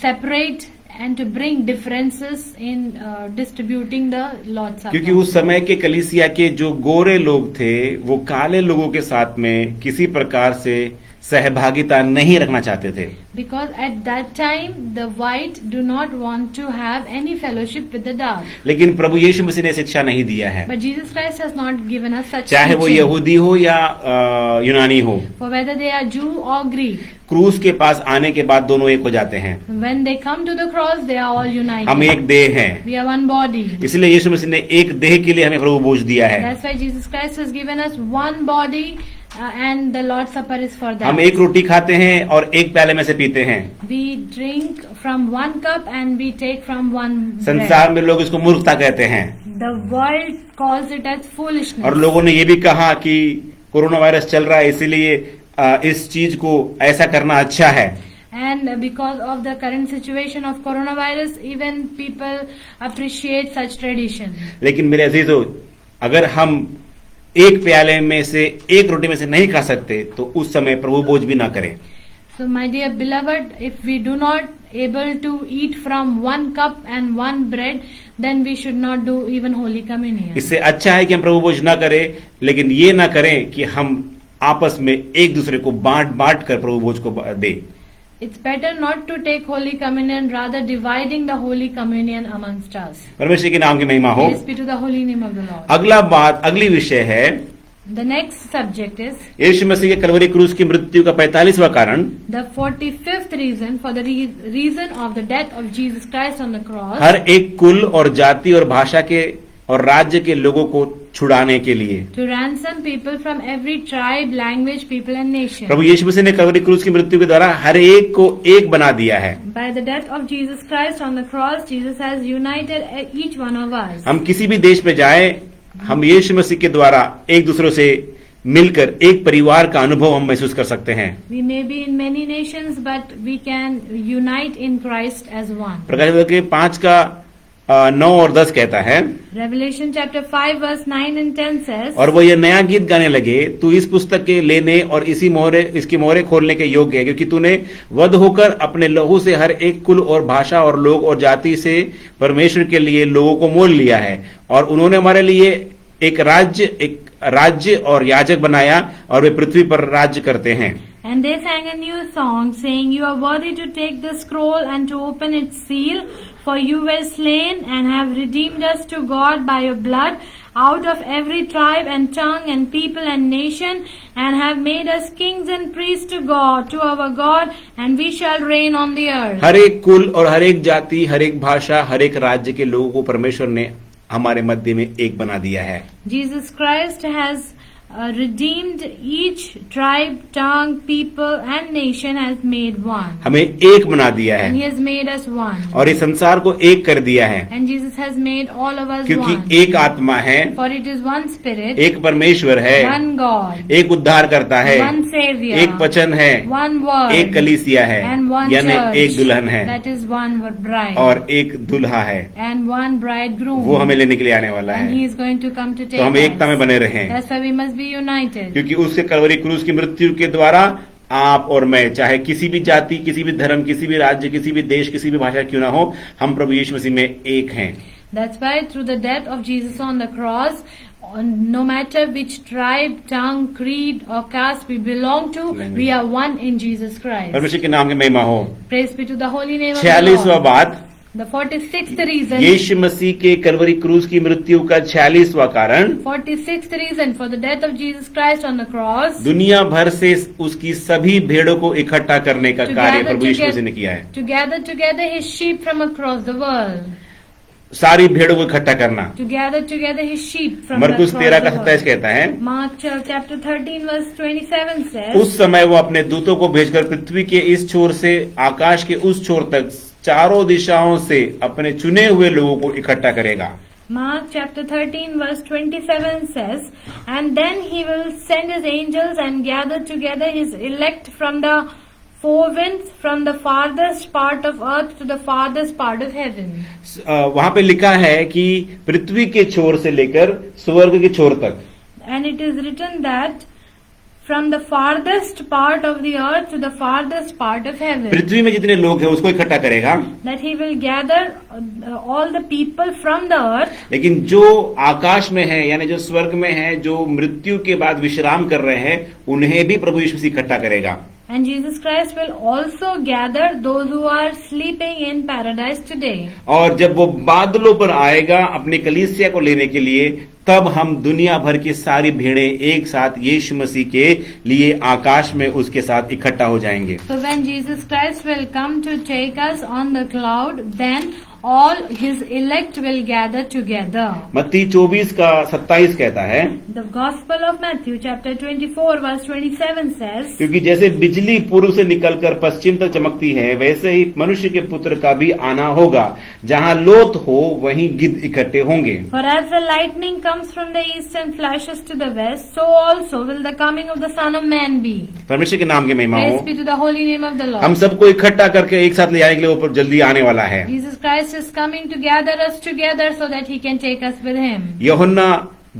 separate and to bring differences in distributing the Lord's Supper. क्योंकि उस समय के कलीसिया के जो गोरे लोग थे वो काले लोगों के साथ में किसी प्रकार से सहभागिता नहीं रखना चाहते थे। Because at that time the white do not want to have any fellowship with the dark. लेकिन प्रभु यीशु मसीह ने शिक्षा नहीं दिया है, But Jesus Christ has not given us such चाहे वो teaching. यहूदी हो या यूनानी हो। For whether they are Jew or Greek, क्रूस के पास आने के बाद दोनों एक हो जाते हैं। when they come to the cross, they are all united. हम एक देह हैं, We are one body. इसलिए यीशु मसीह ने एक देह के लिए हमें प्रभु भोज दिया है। That's why Jesus Christ has given us one body, and the Lord's Supper is for that. हम एक रोटी खाते हैं और एक प्याले में से पीते हैं। We drink from one cup and we take from one bread. संसार में लोग इसको मूर्खता कहते हैं, The world calls it as foolishness. और लोगों ने ये भी कहा कि कोरोना वायरस चल रहा है इसीलिए इस चीज को ऐसा करना अच्छा है। And because of the current situation of coronavirus, even people appreciate such tradition. लेकिन मेरे अजीजों, अगर हम एक प्याले में से एक रोटी में से नहीं खा सकते तो उस समय प्रभु भोज भी ना करें। So my dear beloved, if we do not able to eat from one cup and one bread, then we should not do even Holy Communion. इससे अच्छा है कि हम प्रभु भोज ना करें, लेकिन ये ना करें कि हम आपस में एक दूसरे को बांट कर प्रभु भोज को दें। It's better not to take Holy Communion, rather dividing the Holy Communion amongst us. परमेश्वर के नाम की महिमा हो। Praise be to the holy name of the Lord. अगली विषय है, The next subject is यीशु मसीह के कलवरी क्रूस की मृत्यु का 45वां कारण, the 45th reason for the reason of the death of Jesus Christ on the cross. हर एक कुल और जाति और भाषा के और राज्य के लोगों को छुड़ाने के लिए। to ransom people from every tribe, language, people and nation. प्रभु यीशु मसीह ने कलवरी क्रूस की मृत्यु के द्वारा हर एक को एक बना दिया है। By the death of Jesus Christ on the cross, Jesus has united each one of us. हम किसी भी देश में जाए, हम यीशु मसीह के द्वारा एक दूसरे से मिलकर एक परिवार का अनुभव हम महसूस कर सकते हैं। We may be in many nations, but we can unite in Christ as one. प्रकाशित के 5 का 9 और 10 कहता है, Revelation chapter 5 verse 9 and 10 says, और वो ये नया गीत गाने लगे, तू इस पुस्तक के लेने और इसकी मोहरे खोलने के योग्य है, क्योंकि तूने वध होकर अपने लहू से हर एक कुल और भाषा और लोग और जाति से परमेश्वर के लिए लोगों को मोल लिया है, और उन्होंने हमारे लिए एक राज्य और याजक बनाया, और वे पृथ्वी पर राज्य करते हैं। And they sang a new song, saying, You are worthy to take the scroll and to open its seal, for you were slain and have redeemed us to God by your blood out of every tribe and tongue and people and nation, and have made us kings and priests to God, to our God, and we shall reign on the earth. हर एक कुल और हर एक जाति, हर एक भाषा, हर एक राज्य के लोगों को परमेश्वर ने हमारे मध्य में एक बना दिया है। Jesus Christ has redeemed each tribe, tongue, people and nation, has made one. हमें एक बना दिया And He है has made us one. और इस संसार को एक कर दिया है, And Jesus has made all of us क्योंकि one. एक आत्मा है, For it is one spirit, एक परमेश्वर है, one God, एक उद्धार करता है, one Savior, एक वचन है, one word, एक कलीसिया है, and one यानी church, एक दुल्हन है that is one bride, और एक दुल्हा है, and one bridegroom, वो हमें लेने के लिए आने वाला and है। He is going to come to take तो हम एकता में us. बने रहें, That's why we must be united. क्योंकि उसके कलवरी क्रूस की मृत्यु के द्वारा आप और मैं, चाहे किसी भी जाति, किसी भी धर्म, किसी भी राज्य, किसी भी देश, किसी भी भाषा क्यों ना हो, हम प्रभु यीशु मसीह में एक हैं। That's why through the death of Jesus on the cross, no matter which tribe, tongue, creed or caste we belong to, we are one in Jesus Christ. परमेश्वर के नाम की महिमा हो। Praise be to the holy name of the 46वां Lord. बात, The 46th reason, यीशु मसीह के कलवरी क्रूस की मृत्यु का 46वां कारण, 46th reason for the death of Jesus Christ on the cross, दुनिया भर से उसकी सभी भेड़ों को इकट्ठा करने का To कार्य gather प्रभु यीशु together- मसीह ने किया है। to gather together His sheep from across the world. सारी भेड़ों को इकट्ठा करना। To gather together His sheep from मरकुस across 13 का the 27 world. कहता है, Mark chapter 13 verse 27 says, उस समय वो अपने दूतों को भेजकर पृथ्वी के इस छोर से आकाश के उस छोर तक चारों दिशाओं से अपने चुने हुए लोगों को इकट्ठा करेगा। Mark chapter 13 verse 27 says, And then He will send His angels and gather together His elect from the four winds, from the farthest part of earth to the farthest part of heaven. वहां पे लिखा है कि पृथ्वी के छोर से लेकर स्वर्ग के छोर तक। And it is written that from the farthest part of the earth to the farthest part of heaven, पृथ्वी में जितने लोग हैं उसको इकट्ठा करेगा, that He will gather all the people from the earth. लेकिन जो आकाश में है यानी जो स्वर्ग में है, जो मृत्यु के बाद विश्राम कर रहे हैं, उन्हें भी प्रभु यीशु मसीह इकट्ठा करेगा। And Jesus Christ will also gather those who are sleeping in paradise today. और जब वो बादलों पर आएगा अपनी कलीसिया को लेने के लिए, तब हम दुनिया भर की सारी भेड़ें एक साथ यीशु मसीह के लिए आकाश में उसके साथ इकट्ठा हो जाएंगे। So when Jesus Christ will come to take us on the cloud, then all His elect will gather together. मत्ती 24 का 27 कहता है, The Gospel of Matthew chapter 24 verse 27 says, क्योंकि जैसे बिजली पूर्व से निकलकर पश्चिम तक चमकती है, वैसे ही मनुष्य के पुत्र का भी आना होगा। जहाँ लोथ हो वहीं गिद्ध इकट्ठे होंगे। For as the lightning comes from the east and flashes to the west, so also will the coming of the Son of Man be. परमेश्वर के नाम की महिमा Praise हो। be to the holy name of the हम Lord. सबको इकट्ठा करके एक साथ ले आने के लिए वो जल्दी आने वाला है। Jesus Christ is coming to gather us together so that He can take us with Him. यूहन्ना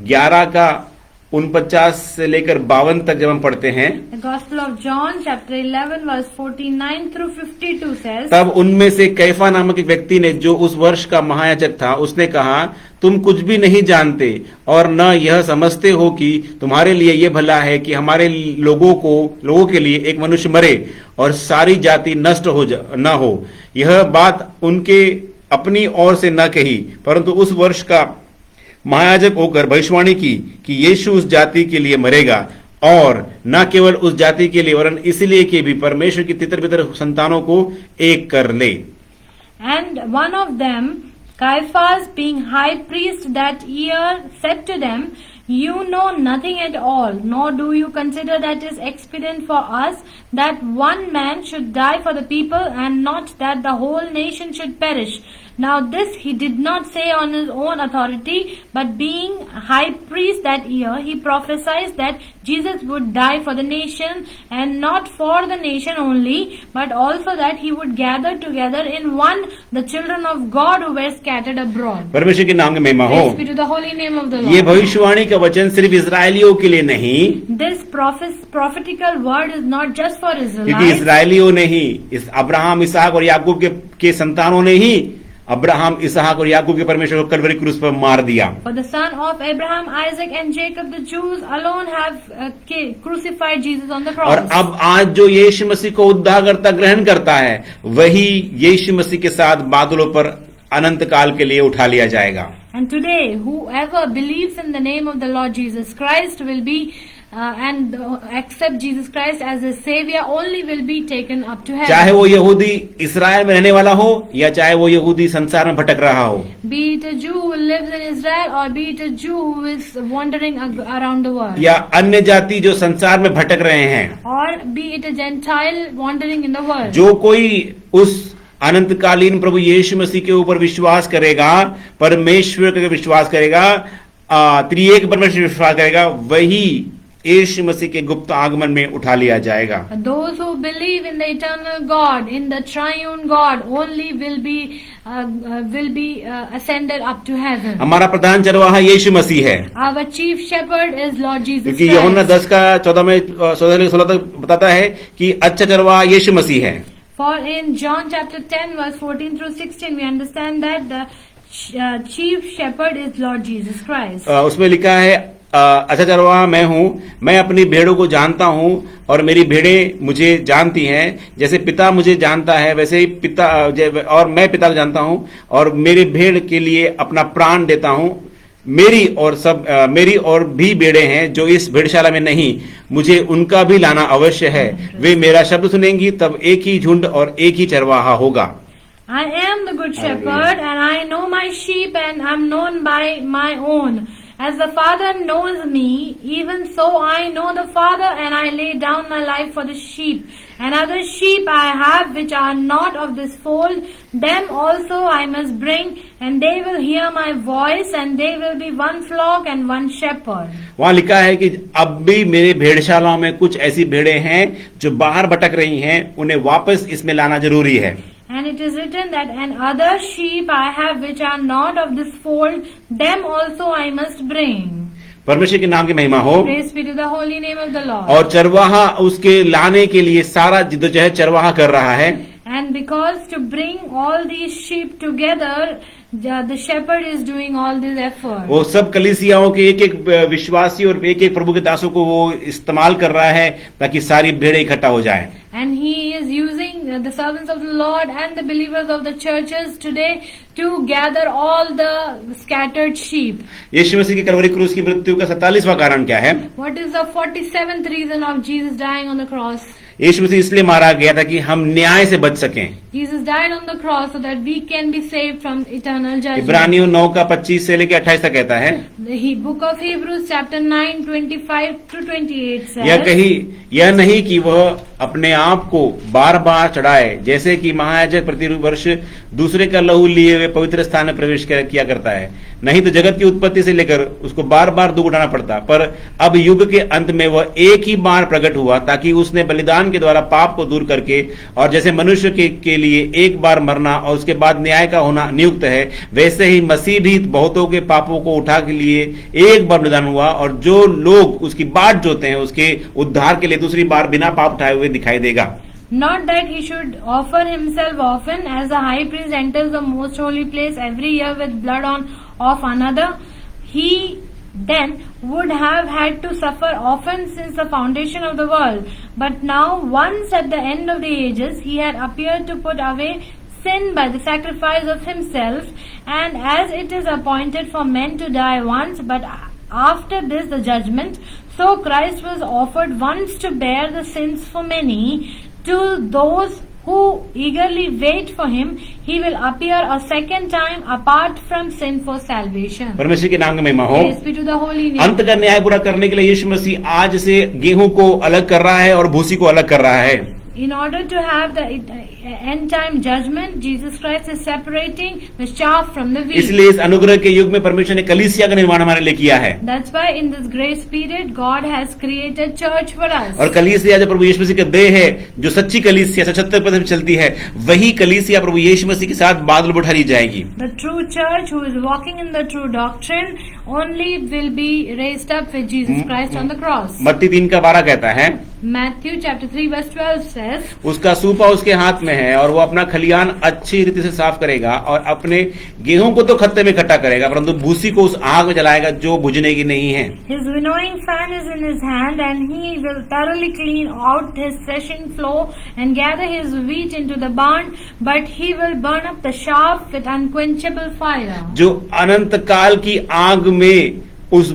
11 का 49 से लेकर 52 तक जब हम पढ़ते हैं, The Gospel of John chapter 11 verse 49 through 52 says, तब उनमें से कैफा नामक एक व्यक्ति ने, जो उस वर्ष का महायाजक था, उसने कहा, तुम कुछ भी नहीं जानते और न यह समझते हो कि तुम्हारे लिए यह भला है कि हमारे लोगों के लिए एक मनुष्य मरे और सारी जाति नष्ट न हो। यह बात उनके अपनी ओर से न कही, परंतु उस वर्ष का महायाजक होकर भविष्यवाणी की कि यीशु उस जाति के लिए मरेगा, और न केवल उस जाति के लिए वरन इसलिए कि भी परमेश्वर की तितर बितर संतानों को एक कर ले। And one of them Caiaphas, being high priest that year, said to them, "You know nothing at all, nor do you consider that it is expedient for us that one man should die for the people, and not that the whole nation should perish." Now this he did not say on his own authority, but being high priest that year, he prophesied that Jesus would die for the nation, and not for the nation only, but also that he would gather together in one the children of God who were scattered abroad. परमेश्वर के नाम की महिमा हो। Praise be to the holy name of the ये Lord. भविष्यवाणी का वचन सिर्फ इजरायलियों के लिए नहीं, This prophetical word is not just for क्योंकि Israelites, इजरायलियों ने ही इस अब्राहम इसहाक और याकूब के संतानों ने ही अब्राहम इसहाक और याकूब के परमेश्वर को कलवरी क्रूस पर मार दिया। for the son of Abraham, Isaac and Jacob, the Jews alone have crucified Jesus on the और cross. अब आज जो यीशु मसीह को उद्धारकर्ता ग्रहण करता है, वही यीशु मसीह के साथ बादलों पर अनंत काल के लिए उठा लिया जाएगा। And today, whoever believes in the name of the Lord Jesus Christ will be and accept Jesus Christ as his Savior only will be taken up to चाहे heaven. वो यहूदी इस्राएल में रहने वाला हो या चाहे वो यहूदी संसार में भटक रहा हो, Be it a Jew who lives in Israel or be it a Jew who is wandering around the world. या अन्य जाति जो संसार में भटक रहे हैं, Or be it a Gentile wandering in the world. जो कोई उस अनंतकालीन प्रभु यीशु मसीह के ऊपर विश्वास करेगा, परमेश्वर का विश्वास करेगा, त्रिएक परमेश्वर विश्वास करेगा, वही यीशु मसीह के गुप्त आगमन में उठा लिया जाएगा। Those who believe in the eternal God, in the triune God, only will be ascended up to heaven. हमारा प्रधान चरवाहा यीशु मसीह है, Our chief shepherd is Lord Jesus क्योंकि यूहन्ना Christ. 10 का 14 में 16 तक बताता है कि अच्छा चरवाहा यीशु मसीह है। For in John chapter 10 verse 14 through 16 we understand that the chief shepherd is Lord Jesus Christ. उसमें लिखा है अच्छा चरवाहा मैं हूँ, मैं अपनी भेड़ों को जानता हूँ और मेरी भेड़ें मुझे जानती हैं, जैसे पिता मुझे जानता है वैसे ही और मैं पिता को जानता हूँ और मेरी भेड़ के लिए अपना प्राण देता हूँ। मेरी और भी भेड़ें हैं जो इस भेड़शाला में नहीं, मुझे उनका भी लाना अवश्य है। वे मेरा शब्द सुनेंगी, तब एक ही झुंड और एक ही चरवाहा होगा। I am the good shepherd and I know my sheep and am known by my own. As the Father knows me, even so I know the Father, and I lay down my life for the sheep. And other sheep I have which are not of this fold, them also I must bring, and they will hear my voice, and they will be one flock and one shepherd. वहाँ लिखा है कि अब भी मेरे भेड़शालाओं में कुछ ऐसी भेड़ें हैं जो बाहर भटक रही हैं, उन्हें वापस इसमें लाना जरूरी है। And it is written that, and other sheep I have which are not of this fold, them also I must bring. परमेश्वर के नाम की महिमा हो। Praise be to the holy name of the Lord. और चरवाहा उसके लाने के लिए सारा जिद्दोजहद चरवाहा कर रहा है। And because to bring all these sheep together, the shepherd is doing all this effort. वो सब कलीसियाओं के एक एक विश्वासी और एक एक प्रभु के दासों को वो इस्तेमाल कर रहा है ताकि सारी भेड़ें इकट्ठा हो जाएं। And he is using the servants of the Lord and the believers of the churches today to gather all the scattered sheep. यीशु मसीह की कलवरी क्रूस की मृत्यु का 47वां कारण क्या है? What is the 47th reason of Jesus dying on the cross? यीशु मसीह इसलिए मारा गया था कि हम न्याय से बच सकें। Jesus died on the cross so that we can be saved from eternal judgment. इब्रानियों 9 का 25 से लेकर 28 तक कहता है, The book of Hebrews chapter 9 25 to 28 यह says, यह नहीं कि वह अपने आप को बार बार चढ़ाए, जैसे कि महायाजक प्रति वर्ष दूसरे का लहू लिए हुए पवित्र स्थान में प्रवेश किया करता है। नहीं तो जगत की उत्पत्ति से लेकर उसको बार बार दुख उठाना पड़ता, पर अब युग के अंत में वह एक ही बार प्रकट हुआ ताकि उसने बलिदान के द्वारा पाप को दूर करके, और जैसे मनुष्य के लिए एक बार मरना और उसके बाद न्याय का होना नियुक्त है, वैसे ही मसीह भी बहुतों के पापों को उठा के लिए एक बार बलिदान हुआ, और जो लोग उसकी बाट जोते हैं उसके उद्धार के लिए दूसरी बार बिना पाप उठाए हुए दिखाई देगा। Not that he should offer himself often, as the high priest enters the most holy place every year with blood of another. He then would have had to suffer often since the foundation of the world. But now, once at the end of the ages, he had appeared to put away sin by the sacrifice of himself. And as it is appointed for men to die once, but after this the judgment, so Christ was offered once to bear the sins for many. To those who eagerly wait for him, he will appear a second time apart from sin for salvation. परमेश्वर के नाम में महिमा हो। Praise be to the holy name. अंत का न्याय पूरा करने के लिए यीशु मसीह आज से गेहूं को अलग कर रहा है और भूसी को अलग कर रहा है। In order to have the end time judgment, Jesus Christ is separating the chaff from the wheat. इसलिए इस अनुग्रह के युग में परमेश्वर ने कलीसिया का निर्माण हमारे लिए किया है। That's why in this grace period, God has created church for us. और कलीसिया जो प्रभु यीशु मसीह का देह है, जो सच्ची कलीसिया 77% चलती है, वही कलीसिया प्रभु यीशु मसीह के साथ बादल पर ठहरी जाएगी। The true church who is walking in the true doctrine only will be raised up with Jesus Christ on the cross. मत्ती 3:12 कहता है, Matthew chapter 3 verse 12 says, उसका सूपा उसके हाथ में है और वो अपना खलियान अच्छी रीति से साफ करेगा और अपने गेहूं को तो खत्ते में इकट्ठा करेगा, परंतु भूसी को उस आग में जलाएगा जो बुझने की नहीं है। His winnowing fan is in his hand, and he will thoroughly clean out his threshing floor and gather his wheat into the barn, but he will burn up the chaff with unquenchable fire. जो अनंत काल की आग में उस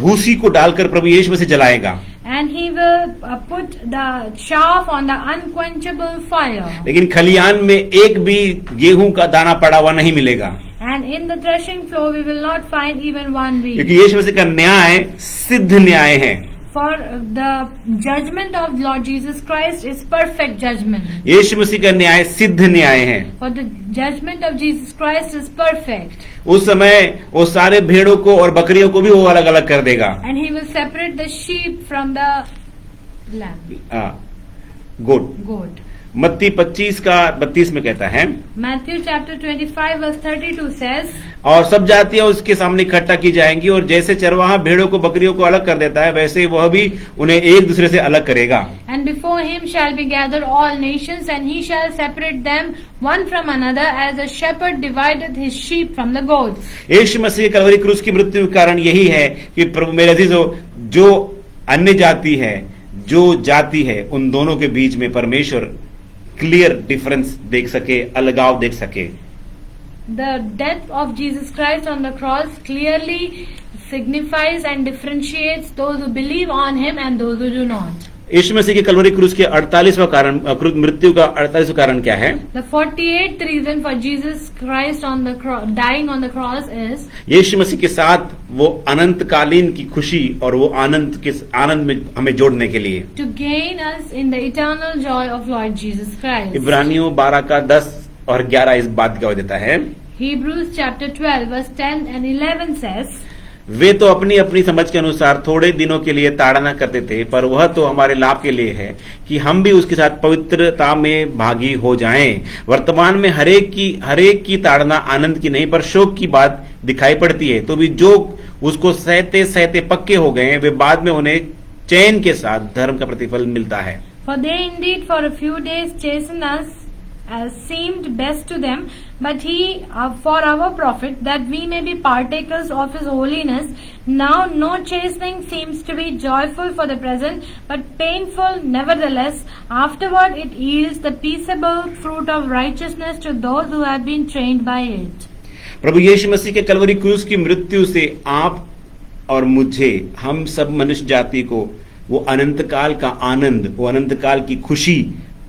भूसी को डालकर प्रभु यीशु मसीह जलाएगा। And he will put the chaff on the unquenchable fire. लेकिन खलियान में एक भी गेहूं का दाना पड़ा हुआ नहीं मिलेगा, And in the threshing floor we will not find even one wheat. क्योंकि यीशु मसीह का न्याय सिद्ध न्याय है। For the judgment of Lord Jesus Christ is perfect judgment. यीशु मसीह का न्याय सिद्ध न्याय है। For the judgment of Jesus Christ is perfect. उस समय वो सारे भेड़ों को और बकरियों को भी वो अलग अलग कर देगा। And he will separate the sheep from the lamb, goat. मत्ती 25:32 में कहता है, Matthew chapter 25 verse 32 says, और सब जातियां उसके सामने इकट्ठा की जाएंगी और जैसे चरवाहा भेड़ों को बकरियों को अलग कर देता है, वैसे वह भी उन्हें एक दूसरे से अलग करेगा। And before him shall be gathered all nations, and he shall separate them one from another, as a shepherd divideth his sheep from the goats. यीशु मसीह कलवरी क्रूस की मृत्यु का कारण यही है कि प्रभु मेरे अजीजों, जो अन्य जाति है, जो जाति है, उन दोनों के बीच में परमेश्वर क्लियर डिफरेंस देख सके, अलगाव देख सके। The death of Jesus Christ on the cross clearly signifies and differentiates those who believe on him and those who do not. यीशु मसीह के कलवरी क्रूस के 48वां कारण, मृत्यु का 48वां कारण क्या है? The 48th reason for Jesus Christ on the dying on the cross is यीशु मसीह के साथ वो अनंतकालीन की खुशी और वो आनंद में हमें जोड़ने के लिए to gain us in the eternal joy of Lord Jesus Christ. इब्रानियों 12:10 और 11 इस बात का देता है। Hebrews chapter 12 verse 10 and 11 says, वे तो अपनी अपनी समझ के अनुसार थोड़े दिनों के लिए ताड़ना करते थे, पर वह तो हमारे लाभ के लिए है कि हम भी उसके साथ पवित्रता में भागी हो जाएं। वर्तमान में हरेक की ताड़ना आनंद की नहीं पर शोक की बात दिखाई पड़ती है, तो भी जो उसको सहते सहते पक्के हो गए, वे बाद में उन्हें चैन के साथ धर्म का प्रतिफल मिलता है। For they indeed for a few days chastened us as seemed best to them, but he for our profit, that we may be partakers of his holiness. Now no chastening seems to be joyful for the present, but painful nevertheless. Afterward it yields the peaceable fruit of righteousness to those who have been trained by it. प्रभु यीशु मसीह के कलवरी क्रूस की मृत्यु से आप और मुझे, हम सब मनुष्य जाति को वो अनंत काल का आनंद, वो अनंत काल की खुशी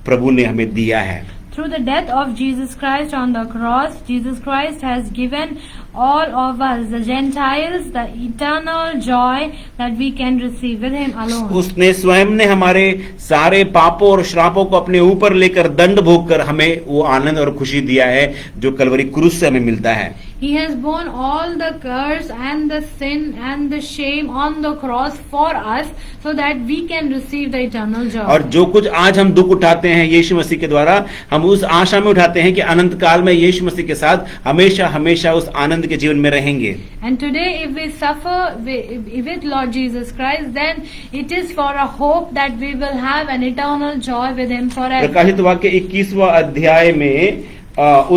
प्रभु ने हमें दिया है। Through the death of Jesus Christ on the cross, Jesus Christ has given all of us, the Gentiles, the eternal joy that we can receive with him alone. उसने स्वयं ने हमारे सारे पापों और श्रापों को अपने ऊपर लेकर दंड भोग कर हमें वो आनंद और खुशी दिया है जो कलवरी क्रूस से हमें मिलता है। He has borne all the curse and the sin and the shame on the cross for us, so that we can receive the eternal joy. और जो कुछ आज हम दुख उठाते हैं यीशु मसीह के द्वारा, हम उस आशा में उठाते हैं कि अनंत काल में यीशु मसीह के साथ हमेशा हमेशा उस आनंद के जीवन में रहेंगे। And today if we suffer with Lord Jesus Christ, then it is for a hope that we will have an eternal joy with him forever. प्रकाशित वाक्य 21वां अध्याय में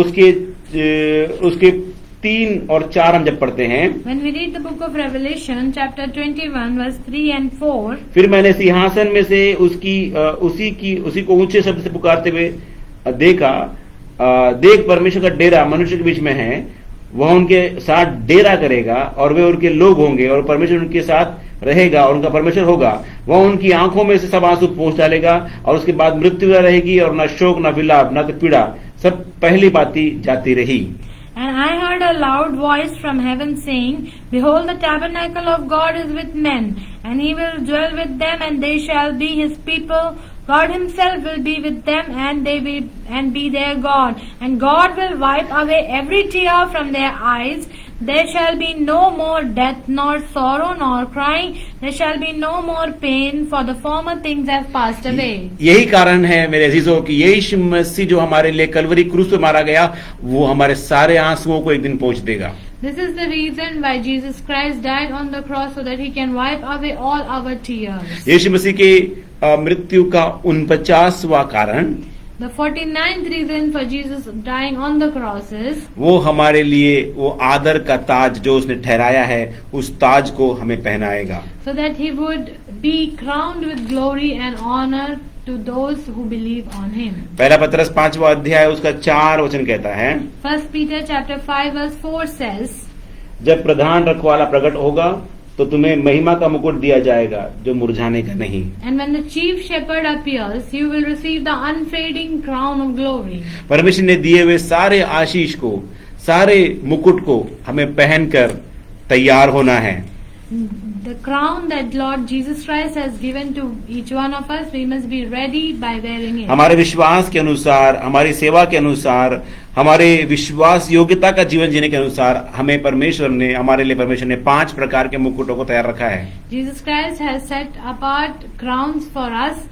उसके 3 और 4 हम जब पढ़ते हैं, When we read the book of Revelation chapter 21 verse 3 and 4, फिर मैंने सिंहासन में से उसी को ऊंचे शब्द से पुकारते हुए देखा, देख परमेश्वर का डेरा मनुष्य के बीच में है, वह उनके साथ डेरा करेगा और वे उनके लोग होंगे और परमेश्वर उनके साथ रहेगा और उनका परमेश्वर होगा, वह उनकी आंखों में से सब आंसू पोंछ डालेगा और उसके बाद मृत्यु न रहेगी और न शोक, न विलाप, न तो पीड़ा, सब पहली बाती जाती रही। And I heard a loud voice from heaven saying, Behold, the tabernacle of God is with men, and he will dwell with them, and they shall be his people. God himself will be with them, and they will and be their God. And God will wipe away every tear from their eyes. There shall be no more death, nor sorrow, nor crying. There shall be no more pain, for the former things have passed away. यही कारण है मेरे अजीजों कि यीशु मसीह जो हमारे लिए कलवरी क्रूस पे मारा गया, वो हमारे सारे आंसुओं को एक दिन पोंछ देगा। This is the reason why Jesus Christ died on the cross, so that he can wipe away all our tears. यीशु मसीह की मृत्यु का 49वां कारण, The 49th reason for Jesus dying on the cross is वो हमारे लिए वो आदर का ताज जो उसने ठहराया है, उस ताज को हमें पहनाएगा। so that he would be crowned with glory and honor to those who believe on him. पहला पत्रस 5वां अध्याय उसका 4 वचन कहता है, 1 Peter chapter 5 verse 4 says, जब प्रधान रखवाला प्रकट होगा तो तुम्हें महिमा का मुकुट दिया जाएगा जो मुरझाने का नहीं। And when the chief shepherd appears, you will receive the unfading crown of glory. परमेश्वर ने दिए हुए सारे आशीष को, सारे मुकुट को हमें पहनकर तैयार होना है। The crown that Lord Jesus Christ has given to each one of us, we must be ready by wearing it. हमारे विश्वास के अनुसार, हमारी सेवा के अनुसार, हमारे विश्वास योग्यता का जीवन जीने के अनुसार हमें हमारे लिए परमेश्वर ने 5 प्रकार के मुकुटों को तैयार रखा है। Jesus Christ has set apart crowns for us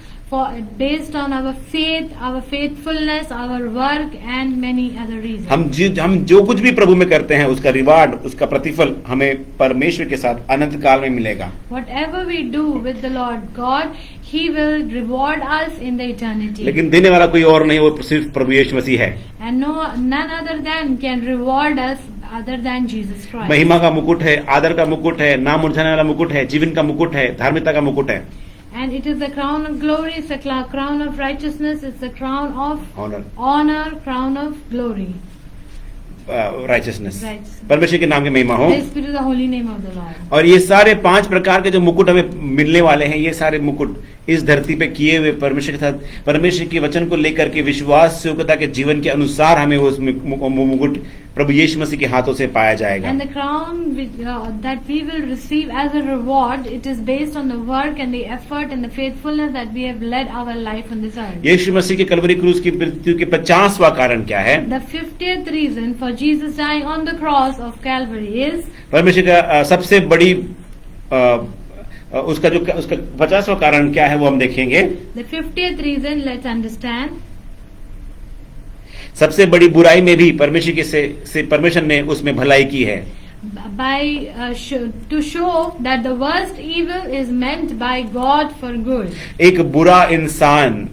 based on our faith, our faithfulness, our work and many other reasons. हम जो कुछ भी प्रभु में करते हैं उसका रिवार्ड, उसका प्रतिफल हमें परमेश्वर के साथ अनंत काल में मिलेगा। Whatever we do with the Lord God, He will reward us in the eternity. लेकिन देने वाला कोई और नहीं, वो सिर्फ प्रभु यीशु मसीह है। And none other than can reward us other than Jesus Christ. महिमा का मुकुट है, आदर का मुकुट है, नाम मुरझाने वाला मुकुट है, जीवन का मुकुट है, धार्मिकता का मुकुट है। And it is the crown of glory, it's the crown of righteousness, it's the crown of honor, crown of glory. Richness. Righteousness. परमेश्वर के नाम की महिमा हो। Praise be to the holy name of the Lord. और ये सारे 5 प्रकार के जो मुकुट हमें मिलने वाले हैं, ये सारे मुकुट इस धरती पे किए हुए परमेश्वर के साथ, परमेश्वर के वचन को लेकर के विश्वास योग्यता के जीवन के अनुसार हमें उस मुकुट प्रभु यीशु मसीह के हाथों से पाया जाएगा। And the crown that we will receive as a reward, it is based on the work and the effort and the faithfulness that we have led our life on this earth. यीशु मसीह के कलवरी क्रूस की मृत्यु के 50वां कारण क्या है? The 50th reason for Jesus dying on the cross of Calvary is परमेश्वर का सबसे बड़ी उसका 50वां कारण क्या है वो हम देखेंगे। the 50th reason. Let's understand. सबसे बड़ी बुराई में भी परमेश्वर से परमेश्वर ने उसमें भलाई की है। To show that the worst evil is meant by God for good. एक बुरा इंसान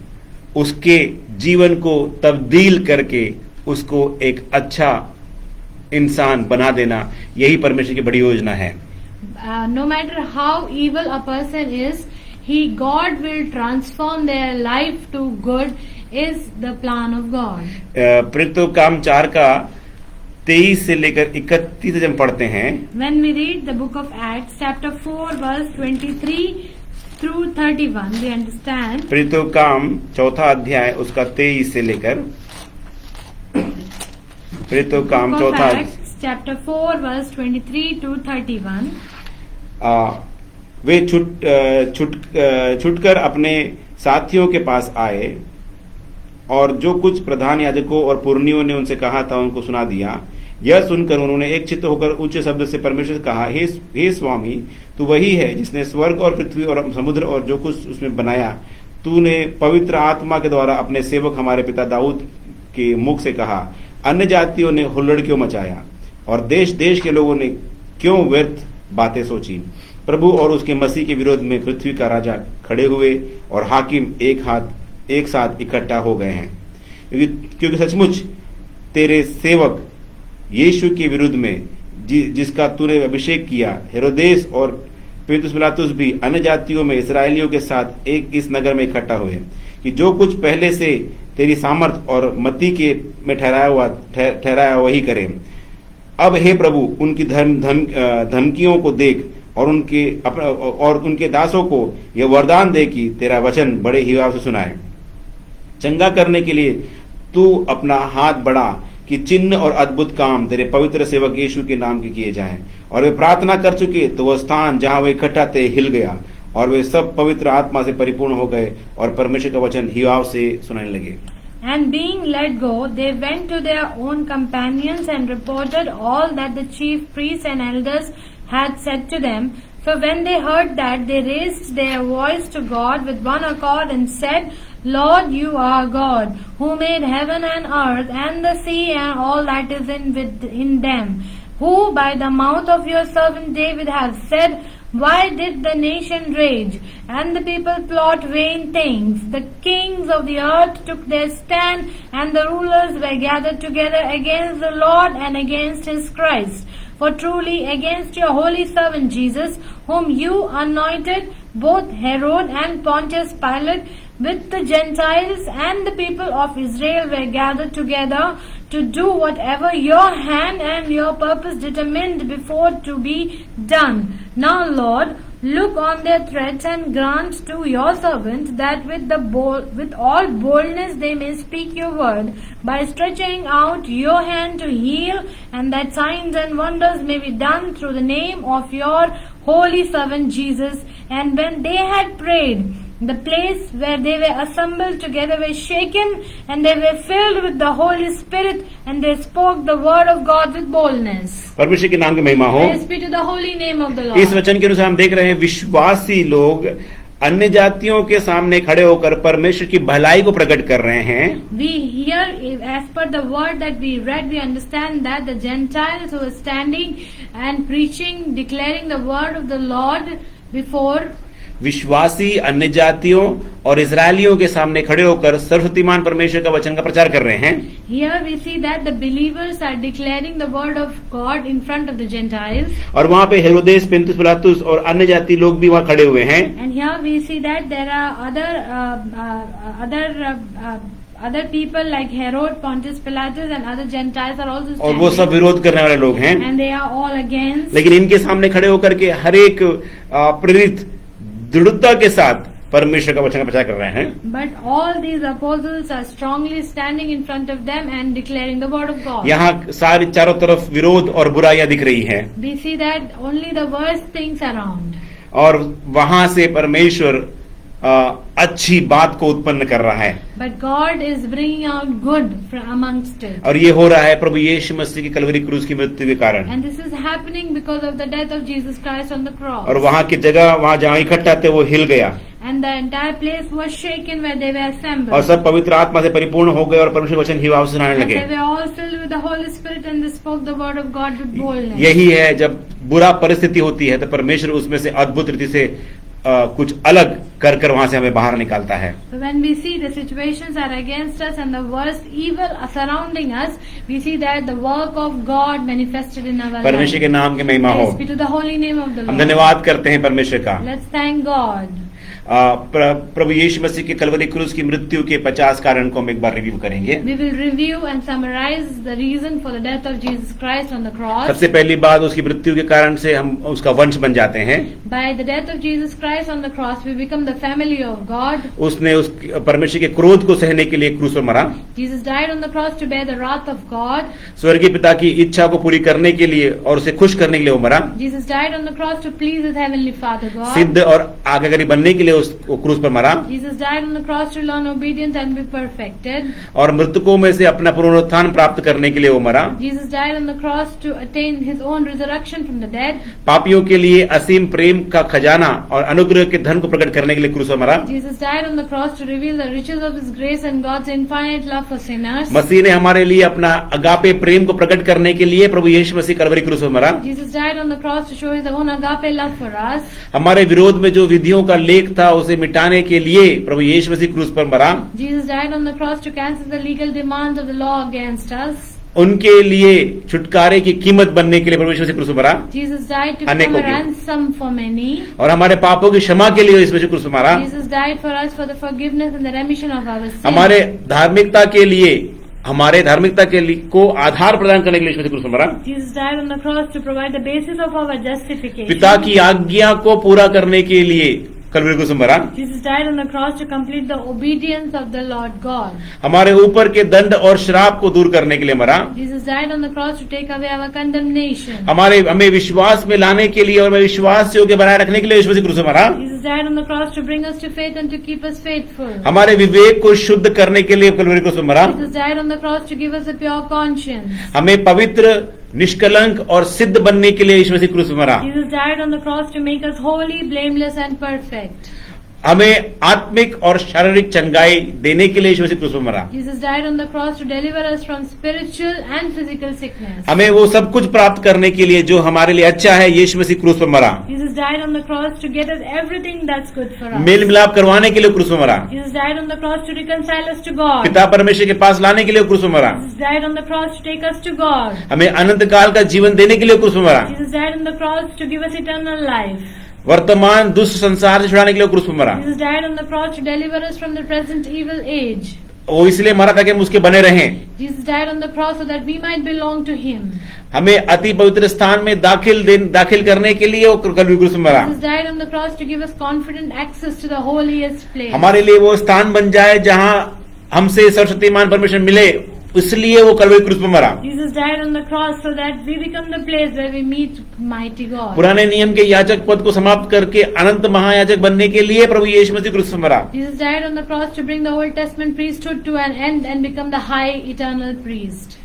उसके जीवन को तब्दील करके उसको एक अच्छा इंसान बना देना, यही परमेश्वर की बड़ी योजना है। No matter how evil a person is, God will transform their life to good is the plan of God. प्रेरितों काम 4 का 23 से लेकर 31 जब पढ़ते हैं, When we read the book of Acts chapter 4 verse 23 through 31, we understand. प्रेरितों काम 4 अध्याय उसका 23 से लेकर, प्रेरितों काम 4 chapter 4 verse 23 to 31. वे छुटकर अपने साथियों के पास आए और जो कुछ प्रधान याजकों और पुरनियों ने उनसे कहा था उनको सुना दिया। यह सुनकर उन्होंने एक चित्त होकर ऊंचे शब्द से परमेश्वर से कहा, हे स्वामी, तू वही है जिसने स्वर्ग और पृथ्वी और समुद्र और जो कुछ उसमें बनाया। तूने पवित्र आत्मा के द्वारा अपने सेवक हमारे पिता दाऊद के मुख से कहा, अन्य जातियों ने हुल्लड़ क्यों मचाया और देश देश के लोगों ने क्यों व्यर्थ बातें सोची। प्रभु और उसके मसीह के विरोध में पृथ्वी का राजा खड़े हुए और हाकिम एक साथ इकट्ठा हो गए हैं, क्योंकि सचमुच तेरे सेवक यीशु के विरुद्ध में जिसका तूने अभिषेक किया, हेरोदेस और पिलुस पिलातुस भी अन्य जातियों में इस्राएलियों के साथ इस नगर में इकट्ठा हुए कि जो कुछ पहले से तेरी सामर्थ और मती के में ठहराया वही करें। अब हे प्रभु, उनकी धमकियों को देख, और उनके दासों को यह वरदान दे कि तेरा वचन बड़े हिवाव से सुनाए। चंगा करने के लिए तू अपना हाथ बढ़ा कि चिन्ह और अद्भुत काम तेरे पवित्र सेवक यीशु के नाम के किए जाएं। और वे प्रार्थना कर चुके तो वह स्थान जहां वे इकट्ठा थे हिल गया और वे सब पवित्र आत्मा से परिपूर्ण हो गए और परमेश्वर का वचन हिवाव से सुनाने लगे। And being let go, they went to their own companions and reported all that the chief priests and elders had said to them. So when they heard that, they raised their voice to God with one accord and said, Lord, you are God, who made heaven and earth and the sea and all that is in them, who by the mouth of your servant David has said, why did the nation rage and the people plot vain things? The kings of the earth took their stand and the rulers were gathered together against the Lord and against his Christ. For truly against your holy servant Jesus, whom you anointed, both Herod and Pontius Pilate with the Gentiles and the people of Israel were gathered together to do whatever your hand and your purpose determined before to be done. Now, Lord, look on their threats and grant to your servants that with all boldness they may speak your word by stretching out your hand to heal, and that signs and wonders may be done through the name of your holy servant Jesus. And when they had prayed, the place where they were assembled together was shaken, and they were filled with the Holy Spirit, and they spoke the word of God with boldness. परमेश्वर के नाम की महिमा हो। Praise be to the holy name of the Lord. इस वचन के अनुसार हम देख रहे हैं विश्वासी लोग अन्य जातियों के सामने खड़े होकर परमेश्वर की भलाई को प्रकट कर रहे हैं। We hear, as per the word that we read, we understand that the Gentiles who were standing and preaching, declaring the word of the Lord before, विश्वासी अन्य जातियों और इजरायलियों के सामने खड़े होकर सर्वशक्तिमान परमेश्वर का वचन का प्रचार कर रहे हैं। Here we see that the believers are declaring the word of God in front of the Gentiles. और वहाँ पे हेरोदेस, पुन्तियुस पिलातुस और अन्य जाति लोग भी वहाँ खड़े हुए हैं। And here we see that there are other people like Herod, Pontius Pilatus and other Gentiles are also standing. और वो सब विरोध करने वाले लोग हैं। And they are all against. लेकिन इनके सामने खड़े होकर के हर एक प्रेरित दृढ़ता के साथ परमेश्वर का वचन का प्रचार कर रहे हैं। But all these apostles are strongly standing in front of them and declaring the word of God. यहाँ सारी चारों तरफ विरोध और बुराइयां दिख रही हैं। We see that only the worst things around. और वहां से परमेश्वर अच्छी बात को उत्पन्न कर रहा है। But God is bringing out good from amongst it. और ये हो रहा है प्रभु यीशु मसीह की कलवरी क्रूस की मृत्यु के कारण। And this is happening because of the death of Jesus Christ on the cross. और वहाँ की जगह वहाँ जहाँ इकट्ठा थे वो हिल गया। And the entire place was shaken where they were assembled. और सब पवित्र आत्मा से परिपूर्ण हो गए और परमेश्वर वचन हिवाव से सुनाने And लगे। they were all filled with the Holy Spirit and they spoke the word of God with boldness. यही है, जब बुरा परिस्थिति होती है तो परमेश्वर उसमें से अद्भुत रीति से कुछ अलग कर कर वहां से हमें बाहर निकालता है। So when we see the situations are against us and the worst evil are surrounding us, we see that the work of God manifested in our lives. परमेश्वर के नाम की महिमा हो। Praise be to the holy name of the हम Lord. धन्यवाद करते हैं परमेश्वर का। Let's thank God. प्रभु यीशु मसीह की कलवरी क्रूस की मृत्यु के 50 कारण को हम एक बार रिव्यू करेंगे। We will review and summarize the reason for the death of Jesus Christ on the cross. सबसे पहली बात, उसकी मृत्यु के कारण से हम उसका वंश बन जाते हैं। By the death of Jesus Christ on the cross, we become the family of God. उसने उस परमेश्वर के क्रोध को सहने के लिए क्रूस पर मरा। Jesus died on the cross to bear the wrath of God. स्वर्गीय पिता की इच्छा को पूरी करने के लिए और उसे खुश करने के लिए वो मरा। Jesus died on the cross to please his heavenly Father God. सिद्ध और आज्ञाकारी बनने के लिए उस क्रूस पर मरा। Jesus died on the cross to learn obedience and be perfected. और मृतकों में से अपना पुनरुत्थान प्राप्त करने के लिए वो मरा। Jesus died on the cross to attain his own resurrection from the dead. पापियों के लिए असीम प्रेम का खजाना और अनुग्रह के धन को प्रकट करने के लिए क्रूस पर मरा। Jesus died on the cross to reveal the riches of his grace and God's infinite love for sinners. मसीह ने हमारे लिए अपना अगापे प्रेम को प्रकट करने के लिए प्रभु यीशु मसीह कलवरी क्रूस पर मरा। Jesus died on the cross to show his own agape love for us. हमारे विरोध में जो विधियों का लेख था उसे मिटाने के लिए प्रभु यीशु मसीह क्रूस पर मरा। Jesus died on the cross to cancel the legal demands of the law against us. उनके लिए छुटकारे की कीमत बनने के लिए प्रभु यीशु मसीह क्रूस पर मरा। Jesus died to अनेकों become a के। ransom for many. और हमारे पापों की क्षमा के लिए यीशु मसीह क्रूस पर मरा। Jesus died for us for the forgiveness and the remission of our sins. हमारे धार्मिकता के लिए हमारे धार्मिकता के लिए को आधार प्रदान करने के लिए यीशु मसीह क्रूस पर मरा। Jesus died on the cross to provide the basis of our justification. पिता की आज्ञा को पूरा करने के लिए कलवरी क्रूस पर मरा। Jesus died on the cross to complete the obedience of the Lord God. हमारे ऊपर के दंड और श्राप को दूर करने के लिए मरा। Jesus died on the cross to take away our condemnation. हमें विश्वास में लाने के लिए और हमें विश्वास योग्य बनाए रखने के लिए यीशु मसीह क्रूस पर मरा। Jesus died on the cross to bring us to faith and to keep us faithful. हमारे विवेक को शुद्ध करने के लिए कलवरी क्रूस पर मरा। Jesus died on the cross to give us a pure conscience. हमें पवित्र, निष्कलंक और सिद्ध बनने के लिए यीशु मसीह क्रूस पर मरा। Jesus died on the cross to make us holy, blameless and perfect. हमें आत्मिक और शारीरिक चंगाई देने के लिए यीशु मसीह क्रूस पर मरा। Jesus died on the cross to deliver us from spiritual and physical sickness. हमें वो सब कुछ प्राप्त करने के लिए जो हमारे लिए अच्छा है, यीशु मसीह क्रूस पर मरा। Jesus died on the cross to get us everything that's good for us. मेल मिलाप करवाने के लिए क्रूस पर मरा। Jesus died on the cross to reconcile us to God. पिता परमेश्वर के पास लाने के लिए क्रूस पर मरा। Jesus died on the cross to take us to God. हमें अनंत काल का जीवन देने के लिए क्रूस पर मरा। Jesus died on the cross to give us eternal life. वर्तमान दुष्ट संसार से छुड़ाने के लिए क्रूस पर मरा। Jesus died on the cross to deliver us from the present evil age. वो इसलिए मरा ताकि हम उसके बने रहें। Jesus died on the cross so that we might belong to Him. हमें अति पवित्र स्थान में दाखिल करने के लिए वो कलवरी क्रूस पर मरा। Jesus died on the cross to give us confident access to the holiest place. हमारे लिए वो स्थान बन जाए जहाँ हमसे सर्वशक्तिमान परमेश्वर मिले, इसलिए वो कलवरी क्रूस पर मरा। Jesus died on the cross so that we become the place where we meet mighty God. पुराने नियम के याजक पद को समाप्त करके अनंत महायाजक बनने के लिए प्रभु यीशु मसीह क्रूस पर मरा। Jesus died on the cross to bring the Old Testament priesthood to an end and become the high eternal priest.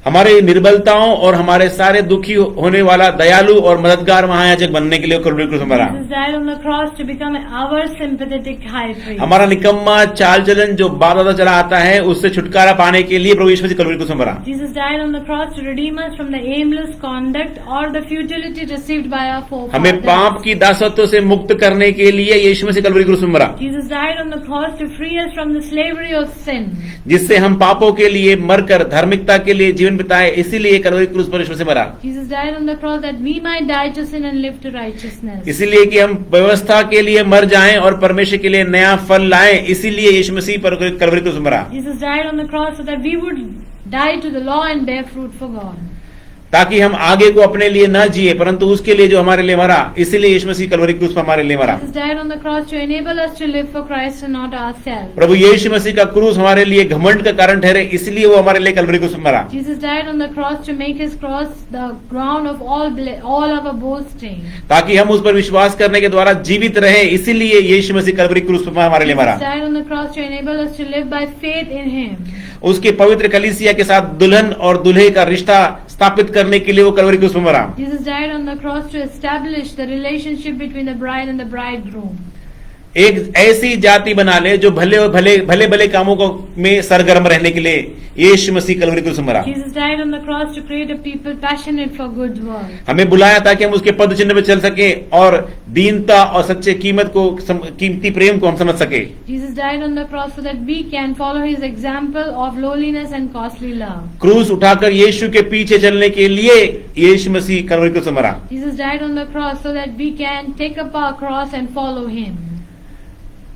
हमारे निर्बलताओं और हमारे सारे दुखी होने वाला दयालु और मददगार महायाजक बनने के लिए कलवरी क्रूस पर मरा। Jesus died on the cross to become our sympathetic high priest. हमारा निकम्मा चाल चलन जो बाप दादा चला आता है उससे छुटकारा पाने के लिए प्रभु यीशु मसीह कलवरी क्रूस पर मरा। Jesus died on the cross to redeem us from the aimless conduct or the futility received by our forefathers. हमें पाप की दासत्व से मुक्त करने के लिए यीशु मसीह कलवरी क्रूस पर मरा, Jesus died on the cross to free us from the slavery of sin. जिससे हम पापों के लिए मरकर धार्मिकता के लिए जीवन बिताए, इसीलिए कलवरी क्रूस पर यीशु मसीह मरा। Jesus died on the cross that we might die to sin and live to righteousness. इसीलिए कि हम व्यवस्था के लिए मर जाएं और परमेश्वर के लिए नया फल लाएं, इसीलिए यीशु मसीह पर कलवरी क्रूस पर मरा, Jesus died on the cross so that we would die to the law and bear fruit for God. ताकि हम आगे को अपने लिए न जिए परंतु उसके लिए जो हमारे लिए मरा, इसीलिए यीशु मसीह कलवरी क्रूस पर हमारे लिए मरा। Jesus died on the cross to enable us to live for Christ and not ourselves. प्रभु यीशु मसीह का क्रूस हमारे लिए घमंड का कारण ठहरे, इसलिए वो हमारे लिए कलवरी क्रूस पर मरा। Jesus died on the cross to make His cross the ground of all our boasting. ताकि हम उस पर विश्वास करने के द्वारा जीवित रहे, इसीलिए यीशु मसीह कलवरी क्रूस पर हमारे लिए मरा। Jesus died on the cross to enable us to live by faith in Him. उसके पवित्र कलीसिया के साथ दुल्हन और दूल्हे का रिश्ता स्थापित करने के लिए वो कलवरी क्रूस पर मरा। Jesus died on the cross to establish the relationship between the bride and the bridegroom. एक ऐसी जाति बना ले जो भले कामों को में सरगर्म रहने के लिए यीशु मसीह कलवरी क्रूस पर मरा। Jesus died on the cross to create a people passionate for good work. हमें बुलाया ताकि हम उसके पद चिन्ह पे चल सके और दीनता और सच्चे कीमती प्रेम को हम समझ सके। Jesus died on the cross so that we can follow His example of lowliness and costly love. क्रूस उठाकर यीशु के पीछे चलने के लिए यीशु मसीह कलवरी क्रूस पर मरा। Jesus died on the cross so that we can take up our cross and follow Him.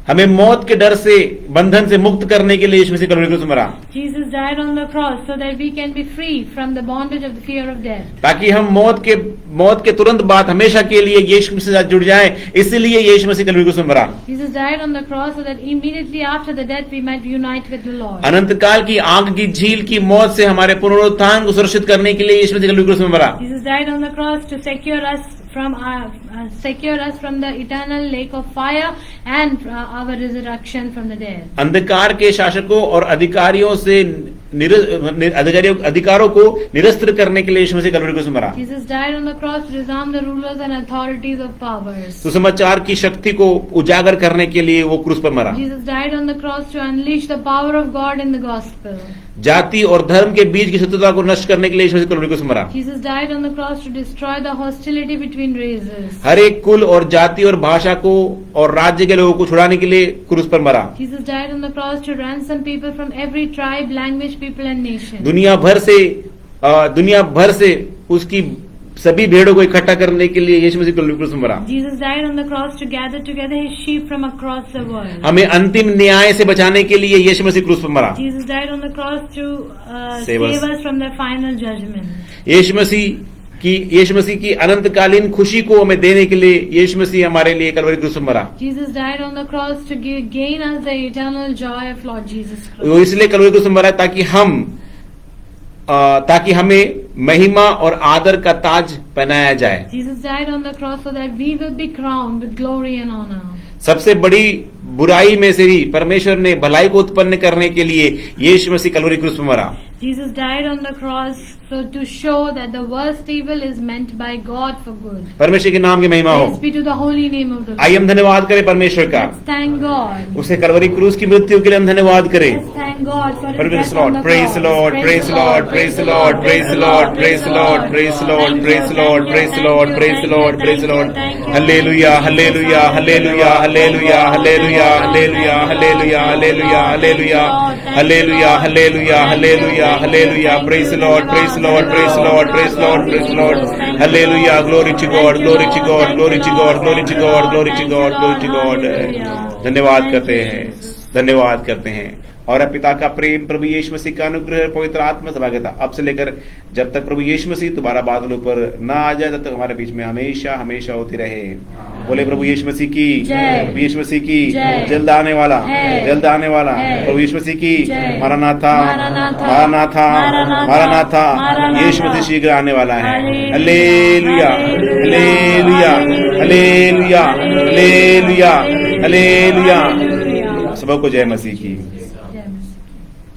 हमें मौत के डर से बंधन से मुक्त करने के लिए यीशु मसीह कलवरी क्रूस पर मरा, Jesus died on the cross so that we can be free from the bondage of the fear of death. ताकि हम मौत के तुरंत बाद हमेशा के लिए यीशु मसीह से जुड़ जाएं, इसीलिए यीशु मसीह कलवरी क्रूस पर मरा। Jesus died on the cross so that immediately after the death we might unite with the Lord. अनंत काल की आग की झील की मौत से हमारे पुनरुत्थान को सुरक्षित करने के लिए यीशु मसीह कलवरी क्रूस पर मरा। Jesus died on the cross to secure us from the eternal lake of fire and our resurrection from the dead. अंधकार के शासकों और अधिकारियों से अधिकारों को निरस्त करने के लिए यीशु मसीह कलवरी क्रूस पर मरा। Jesus died on the cross to disarm the rulers and authorities of powers. सुसमाचार की शक्ति को उजागर करने के लिए वो क्रूस पर मरा। Jesus died on the cross to unleash the power of God in the gospel. जाति और धर्म के बीच की शत्रुता को नष्ट करने के लिए यीशु मसीह कलवरी क्रूस पर मरा। Jesus died on the cross to destroy the hostility between races. हर एक कुल और जाति और भाषा को और राज्य के लोगों को छुड़ाने के लिए क्रूस पर मरा। Jesus died on the cross to ransom people from every tribe, language, people and nation. दुनिया भर से उसकी सभी भेड़ों को इकट्ठा करने के लिए यीशु मसीह कलवरी क्रूस पर मरा। Jesus died on the cross to gather together his sheep from across the world. हमें अंतिम न्याय से बचाने के लिए यीशु मसीह क्रूस पर मरा। Jesus died on the cross to Save us. save us from the final judgment. यीशु मसीह की अनंतकालीन खुशी को हमें देने के लिए यीशु मसीह हमारे लिए कलवरी क्रूस पर मरा। Jesus died on the cross to gain us the eternal joy of Lord Jesus Christ. वो इसलिए कलवरी क्रूस पर मरा ताकि हमें महिमा और आदर का ताज पहनाया जाए। Jesus died on the cross so that we will be crowned with glory and honor. सबसे बड़ी बुराई में से भी परमेश्वर ने भलाई को उत्पन्न करने के लिए यीशु मसीह कलवरी क्रूस पर मरा। Jesus died on the cross so to show that the worst evil is meant by God for good. परमेश्वर के नाम की महिमा हो। Praise be to the holy name of the Lord. आइए हम धन्यवाद करें परमेश्वर का। Let's thank God. उसे कलवरी क्रूस की मृत्यु के लिए हम धन्यवाद करें। Let's thank God for his Praise death the Lord, on the praise the cross. Lord, praise the Lord, praise the Lord, praise the Lord, praise the Lord, praise the Lord, praise the Lord, praise the Lord, praise the Lord, praise the Lord. Hallelujah, hallelujah, hallelujah, hallelujah, hallelujah, hallelujah, hallelujah, hallelujah, hallelujah, hallelujah, hallelujah, hallelujah, hallelujah. Praise the Lord, praise the Lord, praise the Lord, praise the Lord, praise the Lord. Hallelujah, glory to God, glory to God, glory to God, glory to God, glory to God, glory to God. धन्यवाद करते हैं, धन्यवाद करते हैं। और अब पिता का प्रेम, प्रभु यीशु मसीह का अनुग्रह, पवित्र आत्मा सभागता अब से लेकर जब तक प्रभु यीशु मसीह तुम्हारा बादलों पर ना आ जाए तब तक हमारे बीच में हमेशा हमेशा होती रहे। बोले प्रभु यीशु मसीह की जय। प्रभु यीशु मसीह की जय। जल्द आने वाला है। जल्द आने वाला है। प्रभु यीशु मसीह की जय। मारानाथा मारानाथा, मारानाथा मारानाथा, मारानाथा मारानाथा। यीशु मसीह शीघ्र आने वाला है। Hallelujah, hallelujah hallelujah hallelujah hallelujah hallelujah. सबको जय मसीह की।